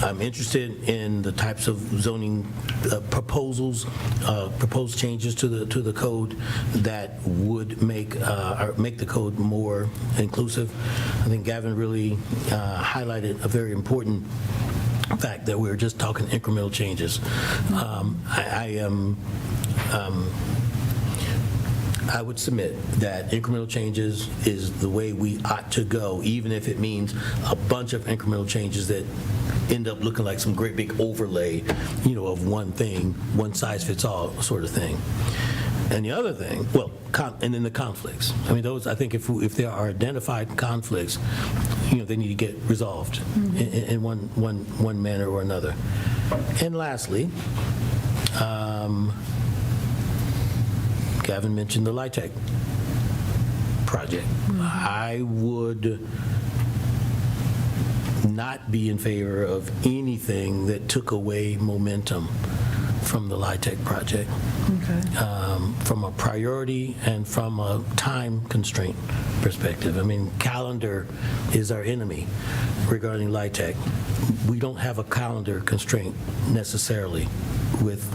I'm interested in the types of zoning proposals, proposed changes to the code that would make the code more inclusive. I think Gavin really highlighted a very important fact that we're just talking incremental changes. I would submit that incremental changes is the way we ought to go, even if it means a bunch of incremental changes that end up looking like some great big overlay, of one thing, one size fits all sort of thing. And the other thing, and then the conflicts. I mean, those, I think if there are identified conflicts, they need to get resolved in one manner or another. And lastly, Gavin mentioned the LIHTC project. I would not be in favor of anything that took away momentum from the LIHTC project. From a priority and from a time constraint perspective. I mean, calendar is our enemy regarding LIHTC. We don't have a calendar constraint necessarily with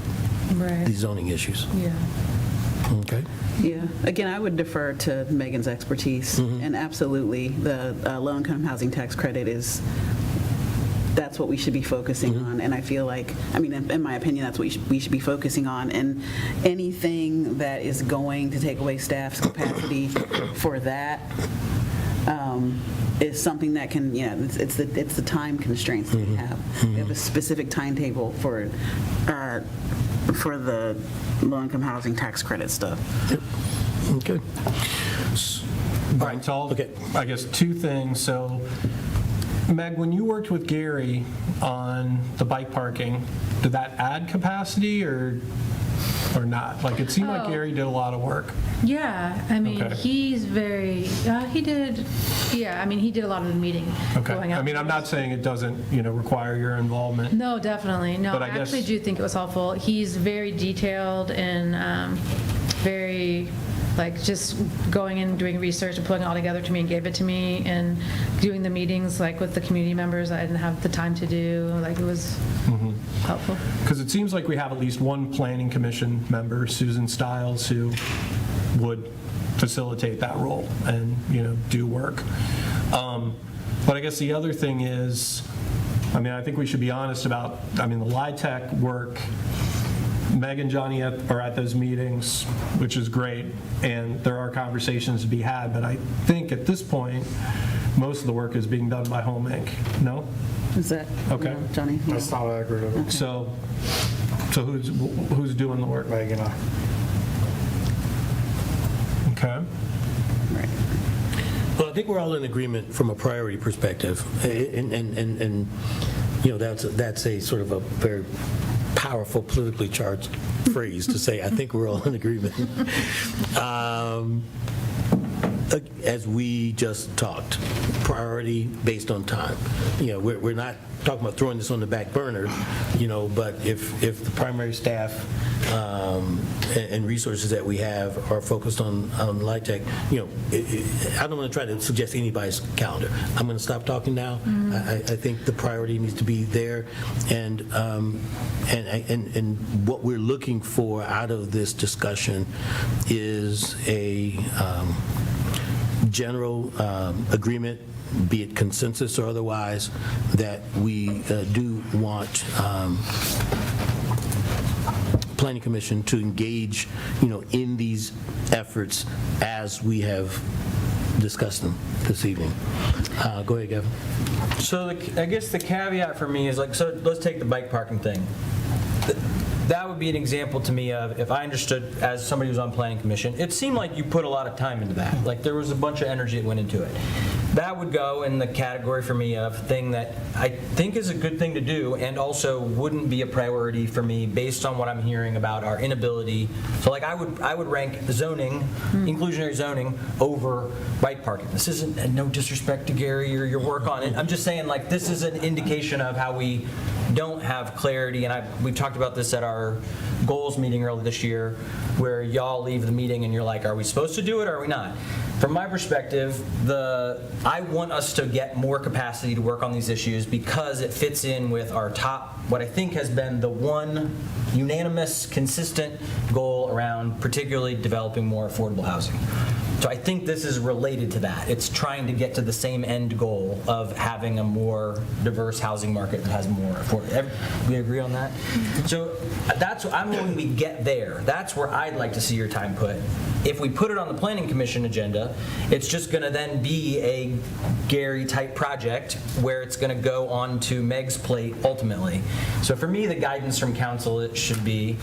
the zoning issues. Yeah. Okay? Yeah, again, I would defer to Megan's expertise, and absolutely, the low-income housing tax credit that's what we should be focusing on, and I feel like, I mean, in my opinion, that's what we should be focusing on, and anything that is going to take away staff's capacity for that is something that can, it's the time constraints that we have. We have a specific timetable for the low-income housing tax credit stuff. Okay. All right, so Okay. I guess two things. So, Meg, when you worked with Gary on the bike parking, did that add capacity or not? Like, it seemed like Gary did a lot of work. Yeah, I mean, Okay. he's very, he did a lot of the meeting. Okay. going out. I mean, I'm not saying it doesn't, require your involvement. No, definitely. No, But I I guess- actually do think it was helpful. He's very detailed and very, like, just going and doing research and putting it all together to me and gave it to me, and doing the meetings, like, with the community members I didn't have the time to do. Like, it was helpful. Because it seems like we have at least one planning commission member, Susan Stiles, who would facilitate that role and, do work. But I guess the other thing is, I think we should be honest about, the LIHTC work, Meg and Johnny are at those meetings, which is great, and there are conversations to be had, but I think at this point, most of the work is being done by Home Inc., no? Is that, Okay. Johnny? That's not accurate. So who's doing the work? Meg and I. Okay. Right. Well, I think we're all in agreement from a priority perspective, and that's a sort of a very powerful, politically charged phrase to say, I think we're all in agreement. As we just talked, priority based on time. We're not talking about throwing this on the back burner, but if the primary staff and resources that we have are focused on LIHTC, I don't want to try to suggest anybody's calendar. I'm going to stop talking now. I think the priority needs to be there, and what we're looking for out of this discussion is a general agreement, be it consensus or otherwise, that we do want Planning Commission to engage, in these efforts as we have discussed them this evening. Go ahead, Gavin. So I guess the caveat for me is so let's take the bike parking thing. That would be an example to me of, if I understood as somebody who's on Planning Commission, it seemed like you put a lot of time into that. Like, there was a bunch of energy that went into it. That would go in the category for me of thing that I think is a good thing to do, and also wouldn't be a priority for me based on what I'm hearing about our inability. So I would rank zoning, inclusionary zoning, over bike parking. This isn't, and no disrespect to Gary or your work on it, I'm just saying, this is an indication of how we don't have clarity, and we talked about this at our goals meeting earlier this year, where y'all leave the meeting and you're like, are we supposed to do it or are we not? From my perspective, I want us to get more capacity to work on these issues because it fits in with our top, what I think has been the one unanimous, consistent goal around particularly developing more affordable housing. So I think this is related to that. It's trying to get to the same end goal of having a more diverse housing market that has more affordable. We agree on that? So I'm hoping we get there. That's where I'd like to see your time put. If we put it on the Planning Commission agenda, it's just going to then be a Gary-type project where it's going to go on to Meg's plate ultimately. So for me, the guidance from council, it should be,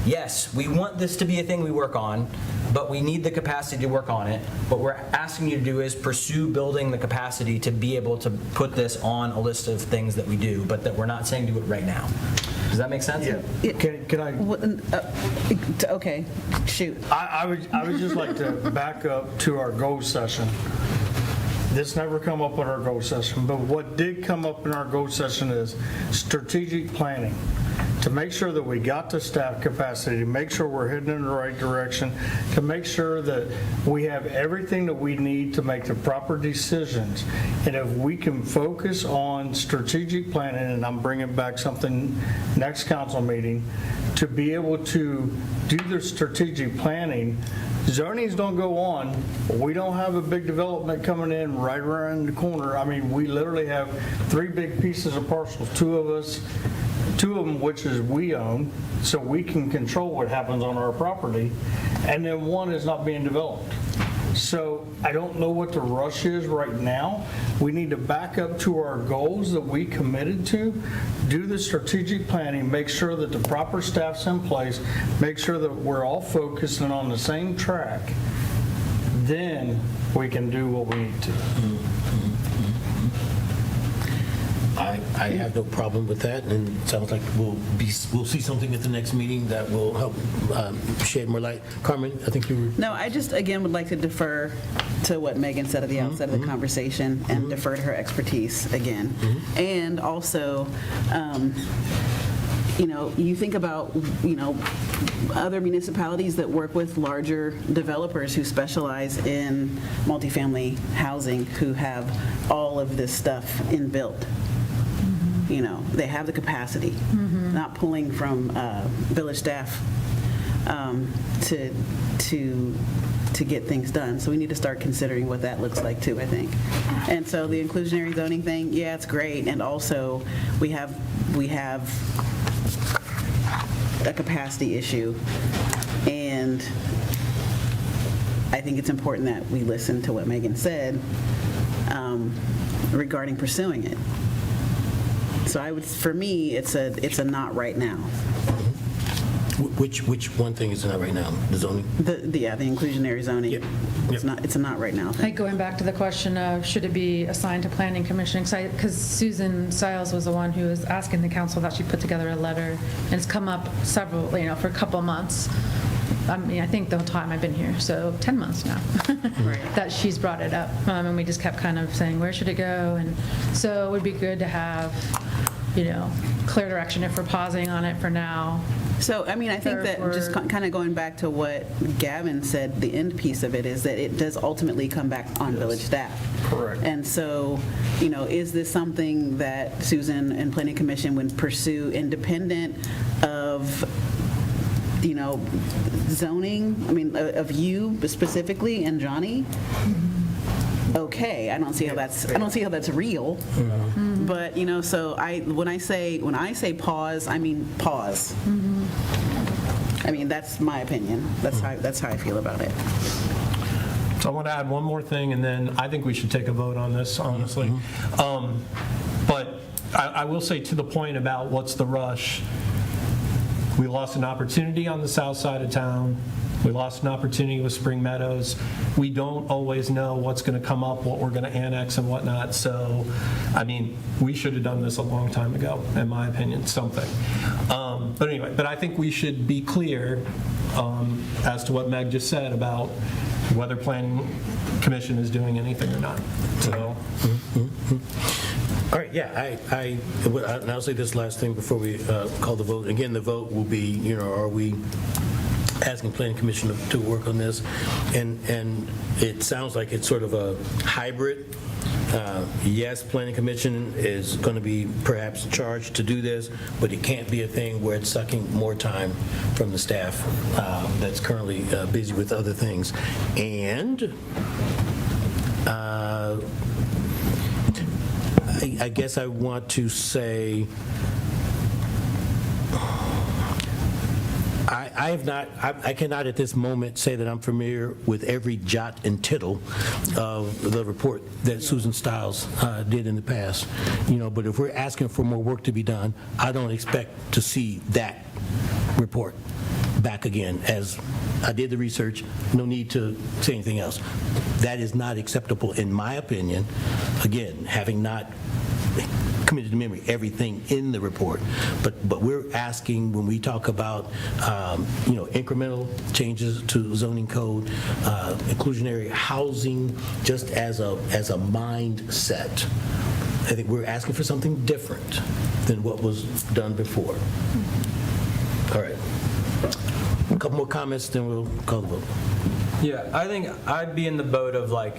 yes, we want this to be a thing we work on, but we need the capacity to work on it. What we're asking you to do is pursue building the capacity to be able to put this on a list of things that we do, but that we're not saying do it right now. Does that make sense? Yeah. Can I? Okay, shoot. I would just like to back up to our goal session. This never come up in our goal session, but what did come up in our goal session is strategic planning. to make sure that we got the staff capacity, to make sure we're heading in the right direction, to make sure that we have everything that we need to make the proper decisions. And if we can focus on strategic planning, and I'm bringing back something next council meeting, to be able to do the strategic planning, zonings don't go on. We don't have a big development coming in right around the corner. I mean, we literally have 3 big pieces of parcels, 2 of them which is we own, so we can control what happens on our property, and then 1 is not being developed. So I don't know what the rush is right now. We need to back up to our goals that we committed to, do the strategic planning, make sure that the proper staff's in place, make sure that we're all focused and on the same track. Then we can do what we need to. I have no problem with that, and it sounds like we'll see something at the next meeting that will help shed more light. Carmen, I think you were... No, I just, again, would like to defer to what Megan said at the outset of the conversation and defer to her expertise again. And also, you think about, other municipalities that work with larger developers who specialize in multifamily housing, who have all of this stuff inbuilt. They have the capacity, not pulling from village staff to get things done. So we need to start considering what that looks like too, I think. And so the inclusionary zoning thing, yeah, it's great. And also we have a capacity issue. And I think it's important that we listen to what Megan said regarding pursuing it. So for me, it's a not right now. Which one thing is not right now? The zoning? The inclusionary zoning. Yep. It's a not right now I thing. think going back to the question of should it be assigned to planning commission, because Susan Stiles was the one who was asking the council that she put together a letter, and it's come up several, for a couple of months. I think the whole time I've been here, so 10 months now, that she's brought it up. And we just kept kind of saying, where should it go? And so it would be good to have, clear direction if we're pausing on it for now. So, I think that just kind of going back to what Gavin said, the end piece of it is that it does ultimately come back on village staff. Correct. And so, is this something that Susan and Planning Commission would pursue independent of, zoning, of you specifically and Johnny? Okay, I don't see how that's real. But so when I say pause, I mean pause. That's my opinion. That's how I feel about it. So I want to add one more thing, and then I think we should take a vote on this, honestly. But I will say, to the point about what's the rush, we lost an opportunity on the south side of town. We lost an opportunity with Spring Meadows. We don't always know what's going to come up, what we're going to annex and whatnot. So, we should have done this a long time ago, in my opinion, something. But anyway, I think we should be clear as to what Meg just said about whether Planning Commission is doing anything or not. So. All right, yeah, and I'll say this last thing before we call the vote. Again, the vote will be, are we asking Planning Commission to work on this? And it sounds like it's sort of a hybrid. Yes, Planning Commission is going to be perhaps charged to do this, but it can't be a thing where it's sucking more time from the staff that's currently busy with other things. And I guess I want to say I cannot at this moment say that I'm familiar with every jot and tittle of the report that Susan Stiles did in the past. But if we're asking for more work to be done, I don't expect to see that report back again. As I did the research, no need to say anything else. That is not acceptable in my opinion. Again, having not committed to memory everything in the report, but we're asking, when we talk about incremental changes to zoning code, inclusionary housing, just as a mindset, I think we're asking for something different. than what was done before. All right. A couple more comments, then we'll call the vote. Yeah, I think I'd be in the boat of like,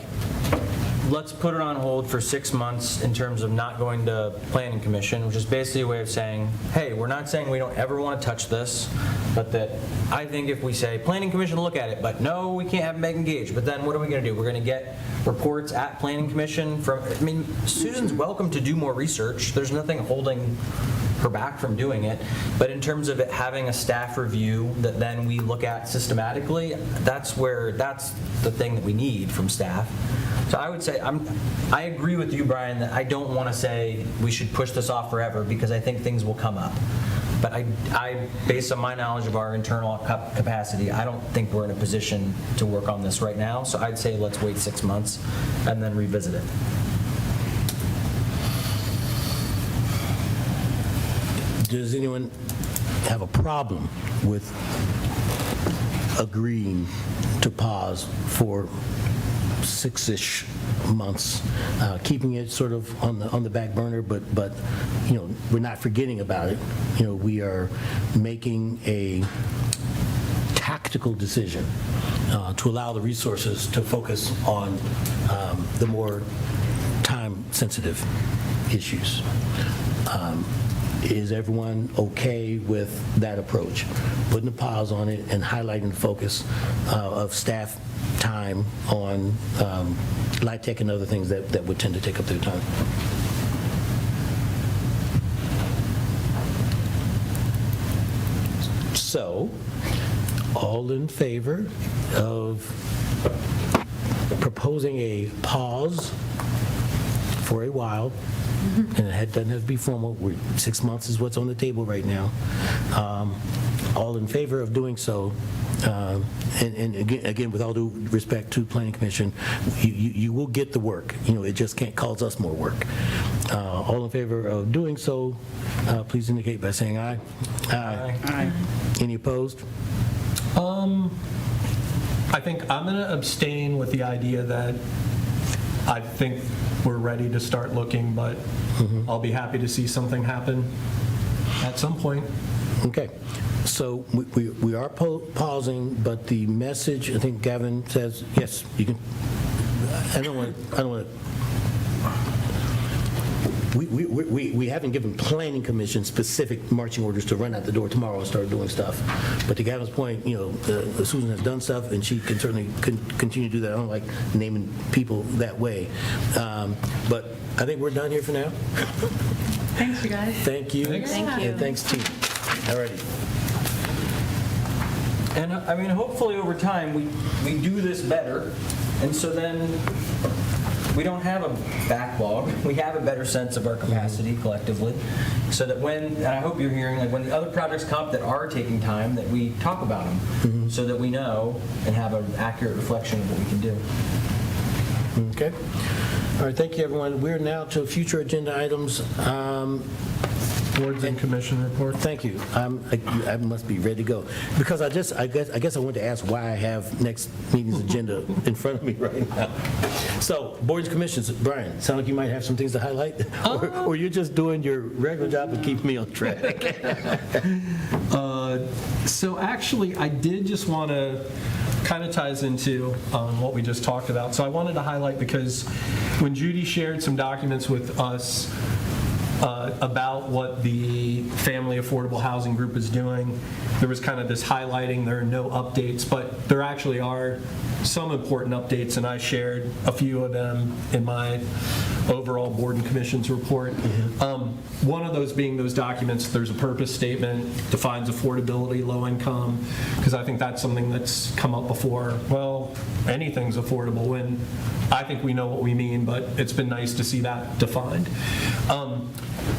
let's put it on hold for 6 months in terms of not going to Planning Commission, which is basically a way of saying, hey, we're not saying we don't ever want to touch this, but that I think if we say, Planning Commission, look at it, but no, we can't have Meg engaged, but then what are we going to do? We're going to get reports at Planning Commission from, I mean, Susan's welcome to do more research. There's nothing holding her back from doing it, but in terms of it having a staff review that then we look at systematically, that's the thing that we need from staff. So I would say, I agree with you, Brian, that I don't want to say we should push this off forever because I think things will come up. But I based on my knowledge of our internal capacity, I don't think we're in a position to work on this right now. So I'd say let's wait 6 months and then revisit it. Does anyone have a problem with agreeing to pause for 6-ish months, keeping it sort of on the back burner, but you know, we're not forgetting about it. You know, we are making a tactical decision to allow the resources to focus on the more time-sensitive issues. Is everyone okay with that approach? Putting a pause on it and highlighting the focus of staff time on light tech and other things that would tend to take up their time. So, all in favor of proposing a pause for a while, and it doesn't have to be formal, 6 months is what's on the table right now. All in favor of doing so, and again, with all due respect to Planning Commission, you will get the work. You know, it just can't cause us more work. All in favor of doing so, please indicate by saying aye. Aye. Aye. Any opposed? I think I'm going to abstain with the idea that I think we're ready to start looking, but I'll be happy to see something happen at some point. Okay. So we are pausing, but the message, I think Gavin says, yes, you can. I don't want to. We haven't given Planning Commission specific marching orders to run out the door tomorrow and start doing stuff. But to Gavin's point, you know, Susan has done stuff, and she can certainly continue to do that. I don't like naming people that way. But I think we're done here for now. Thanks, you guys. Thank you. Thanks. Thank you. And thanks, team. All righty. And I mean, hopefully over time, we do this better, and so then we don't have a backlog. We have a better sense of our capacity collectively, so that when, and I hope you're hearing, like when the other projects come up that are taking time, that we talk about them, so that we know and have an accurate reflection of what we can do. Okay. All right, thank you, everyone. We're now to future agenda items. Boards and commission report. Thank you. I must be ready to go. Because I guess I wanted to ask why I have next meeting's agenda in front of me right now. So, boards and commissions, Brian, sound like you might have some things to highlight? Or you're just doing your regular job and keep me on track? So actually, I did just want to, kind of ties into what we just talked about. So I wanted to highlight, because when Judy shared some documents with us about what the Family Affordable Housing Group is doing, there was kind of this highlighting, there are no updates, but there actually are some important updates, and I shared a few of them in my overall board and commissions report. One of those being those documents, there's a purpose statement, defines affordability, low income, because I think that's something that's come up before. Well, anything's affordable, when I think we know what we mean, but it's been nice to see that defined.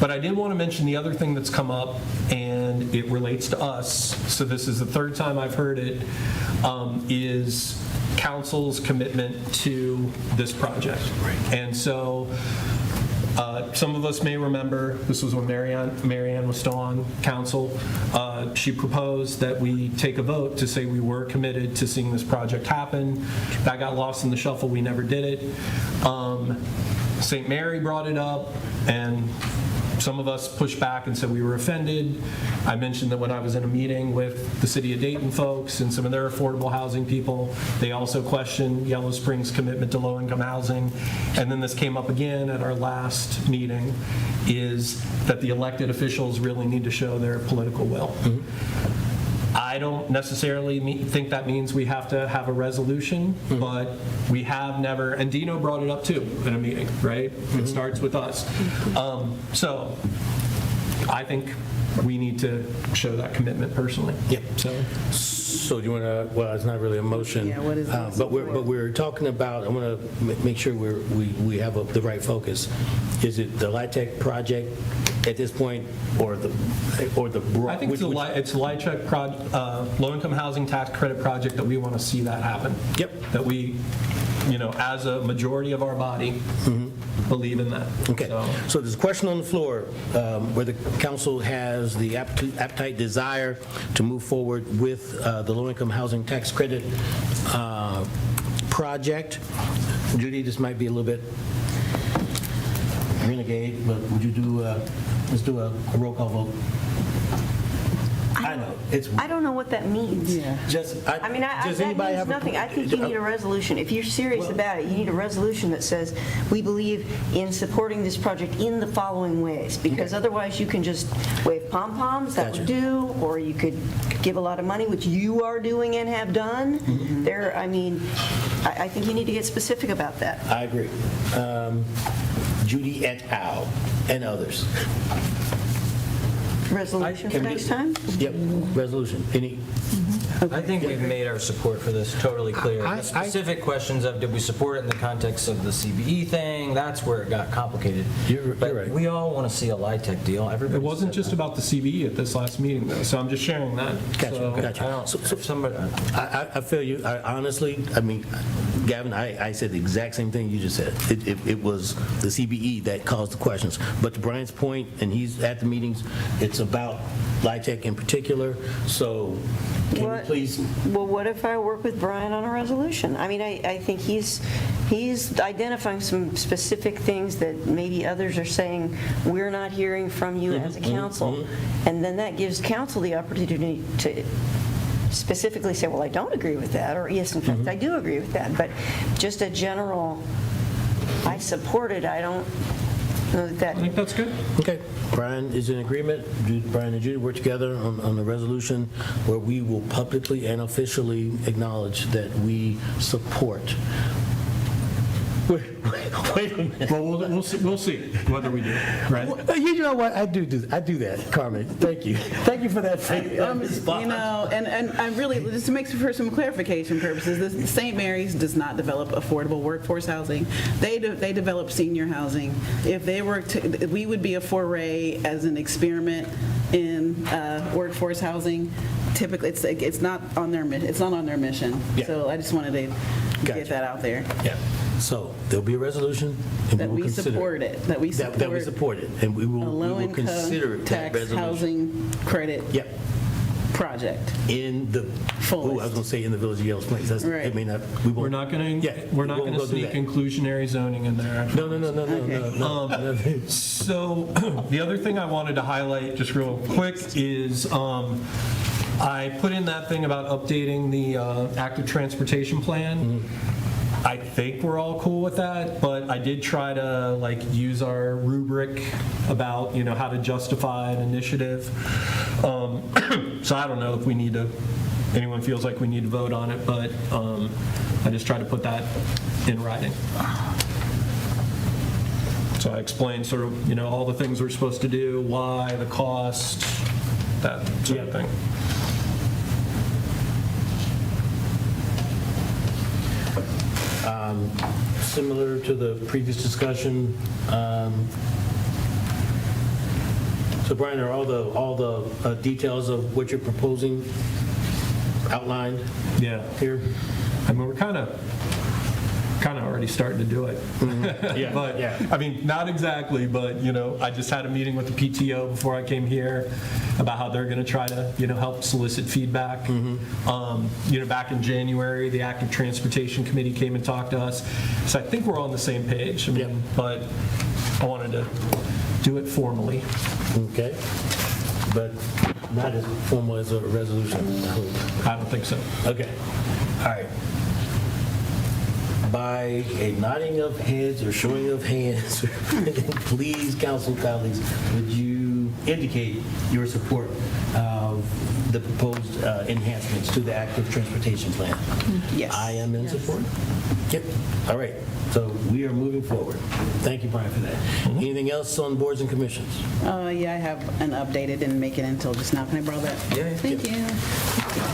But I did want to mention the other thing that's come up, and it relates to us, so this is the third time I've heard it, is council's commitment to this project. And so some of us may remember, this was when Marianne was still on council. She proposed that we take a vote to say we were committed to seeing this project happen. That got lost in the shuffle. We never did it. St. Mary brought it up, and some of us pushed back and said we were offended. I mentioned that when I was in a meeting with the City of Dayton folks and some of their affordable housing people, they also questioned Yellow Springs' commitment to low-income housing. And then this came up again at our last meeting, is that the elected officials really need to show their political will. I don't necessarily think that means we have to have a resolution, but we have never, and Dino brought it up too in a meeting, right? It starts with us. So I think we need to show that commitment personally. Yep. So do you want to, well, it's not really a motion. Yeah, what is this? But we're talking about, I want to make sure we have the right focus. Is it the LIHTC project at this point, or the broad? I think it's a LIHTC low-income housing tax credit project that we want to see that happen. Yep. That we, as a majority of our body, believe in that. Okay, so there's a question on the floor where the council has the appetite, desire to move forward with the low-income housing tax credit project. Judy, this might be a little bit renegade, but would you do, let's do a roll call vote. I know, it's. I don't know what that means. Just, I mean, does that anybody means have nothing. I think you need a resolution. If you're serious about it, you need a resolution that says, we believe in supporting this project in the following ways, because otherwise you can just wave pom-poms, that would do, or you could give a lot of money, which you are doing and have done. I think you need to get specific about that. I agree. Judy et al. And others. Resolution for next time? Yep, resolution. Any? I think we've made our support for this totally clear. The specific questions of did we support it in the context of the CBE thing, that's where it got complicated. You're But right. we all want to see a LIHTC deal. Everybody It wasn't just about the CBE at this last meeting, though, so I'm just sharing that. Gotcha. if somebody, I feel you. I mean, Gavin, I said the exact same thing you just said. It was the CBE that caused the questions. But to Brian's point, and he's at the meetings, it's about LIHTC in particular. So can you please? Well, what if I work with Brian on a resolution? I mean, I think he's identifying some specific things that maybe others are saying we're not hearing from you as a council. And then that gives council the opportunity to specifically say, well, I don't agree with that, or yes, in fact, I do agree with that. But just a general, I support it, I don't know that. I think that's good. Okay. Brian is in agreement. Brian and Judy work together on the resolution where we will publicly and officially acknowledge that we support. Wait a minute. Well, we'll see whether we do, right? You know what? I do that, Carmen. Thank you. Thank you for that. And I really, just to make for some clarification purposes, St. Mary's does not develop affordable workforce housing. They develop senior housing. If they were to, we would be a foray as an experiment in workforce housing. Typically, it's not on their mission. Yeah. So I just wanted to get that out there. Yeah. So there'll be a resolution, and That we will we consider support it. That we support it, and we a will consider low-income that tax resolution. housing credit Yep. project. In the, Fullest. I was going to say in the Village of Yellow Springs. That's, Right. It may not. We're not going to sneak inclusionary zoning in there. No. So the other thing I wanted to highlight just real quick is I put in that thing about updating the active transportation plan. I think we're all cool with that, but I did try to use our rubric about how to justify an initiative. So I don't know if we need to. Anyone feels like we need to vote on it, but I just tried to put that in writing. So I explained sort of all the things we're supposed to do, why, the cost, that sort of thing. Similar to the previous discussion. So Brian, are all the details of what you're proposing outlined here? I mean, we're kind of already starting to do it. Yeah. But, I mean, not exactly, but, I just had a meeting with the PTO before I came here about how they're going to try to, help solicit feedback. Back in January, the Active Transportation Committee came and talked to us. So I think we're on the same page. But I wanted to do it formally. Okay. But not as formal as a resolution, I hope. I don't think so. Okay, all right. By a nodding of heads or showing of hands, please, council colleagues, would you indicate your support of the proposed enhancements to the active transportation plan? Yes. I am in support? Yep, all right. So we are moving forward. Thank you, Brian, for that. Anything else on boards and commissions? Yeah, I have an updated, didn't make it until just now. Can I borrow that? Yeah. Thank you.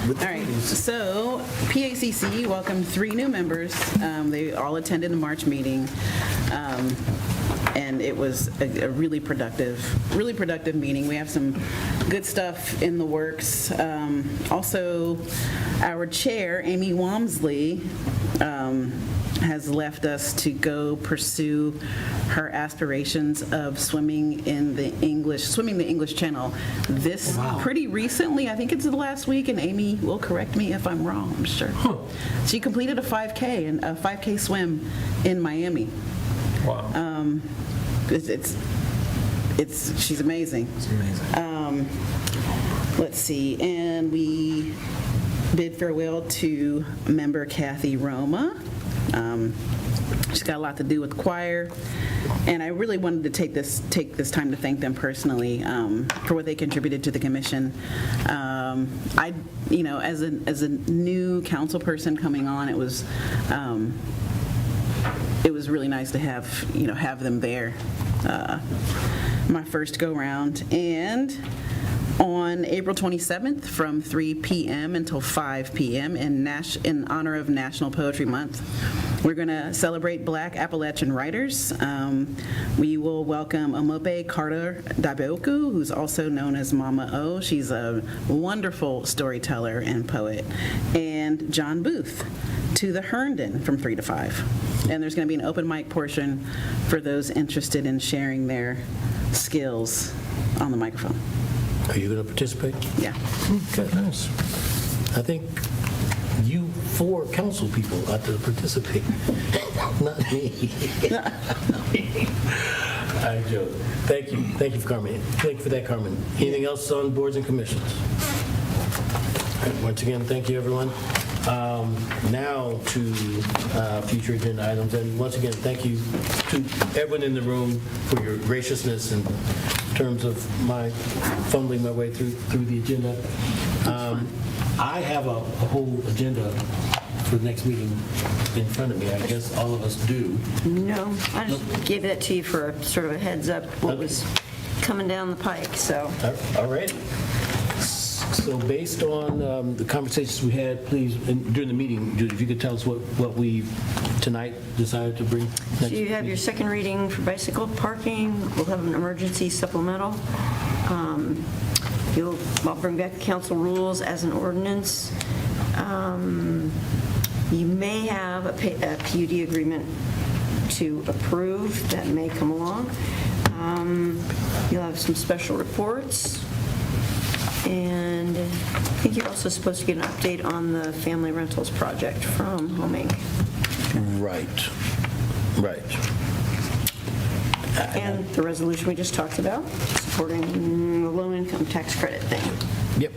All right, so PACC welcomed 3 new members. They all attended the March meeting, and it was a really productive meeting. We have some good stuff in the works. Also, our chair, Amy Walmsley, has left us to go pursue her aspirations of swimming the English Channel. This pretty recently, I think it's the last week, and Amy will correct me if I'm wrong, I'm sure. She completed a 5K and a 5K swim in Miami. Wow. She's amazing. It's amazing. Let's see, and we bid farewell to member Kathy Roma. She's got a lot to do with choir, and I really wanted to take this time to thank them personally for what they contributed to the commission. As a new council person coming on, it was really nice to have them there. My first go round, and on April 27th from 3 p.m. until 5 p.m. in honor of National Poetry Month, we're going to celebrate Black Appalachian writers. We will welcome Omope Carter Dabeoku, who's also known as Mama O. She's a wonderful storyteller and poet. And John Booth to the Herndon from 3 to 5. And there's going to be an open mic portion for those interested in sharing their skills on the microphone. Are you going to participate? Yeah. Okay, nice. I think you 4 council people ought to participate, not me. I joke. Thank you. Thank you for Carmen. Thank you for that, Carmen. Anything else on boards and commissions? All right, once again, thank you, everyone. Now to future agenda items, and once again, thank you to everyone in the room for your graciousness in terms of my fumbling my way through the agenda. I have a whole agenda for the next meeting in front of me. I guess all of us do. No, I just gave that to you for a sort of a heads up what was coming down the pike, so. All right. So based on the conversations we had, please, during the meeting, Judy, if you could tell us what we tonight decided to bring So next you have your second reading for bicycle parking. We'll have an emergency supplemental. I'll bring back the council rules as an ordinance. You may have a PUD agreement to approve that may come along. You'll have some special reports. And I think you're also supposed to get an update on the family rentals project from Home Inc. Right. And the resolution we just talked about, supporting the low-income tax credit thing. Yep.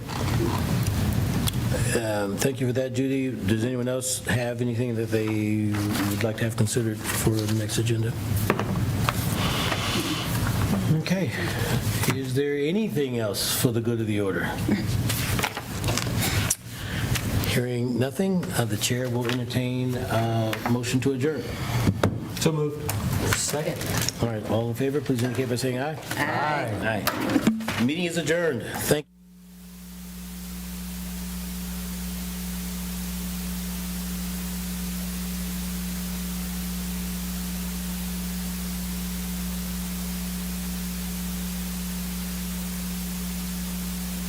Thank you for that, Judy. Does anyone else have anything that they would like to have considered for the next agenda? Okay. Is there anything else for the good of the order? Hearing nothing, the chair will entertain a motion to adjourn. So moved. Second. All right, all in favor, please indicate by saying aye. Aye. Aye. Meeting is adjourned. Thank you.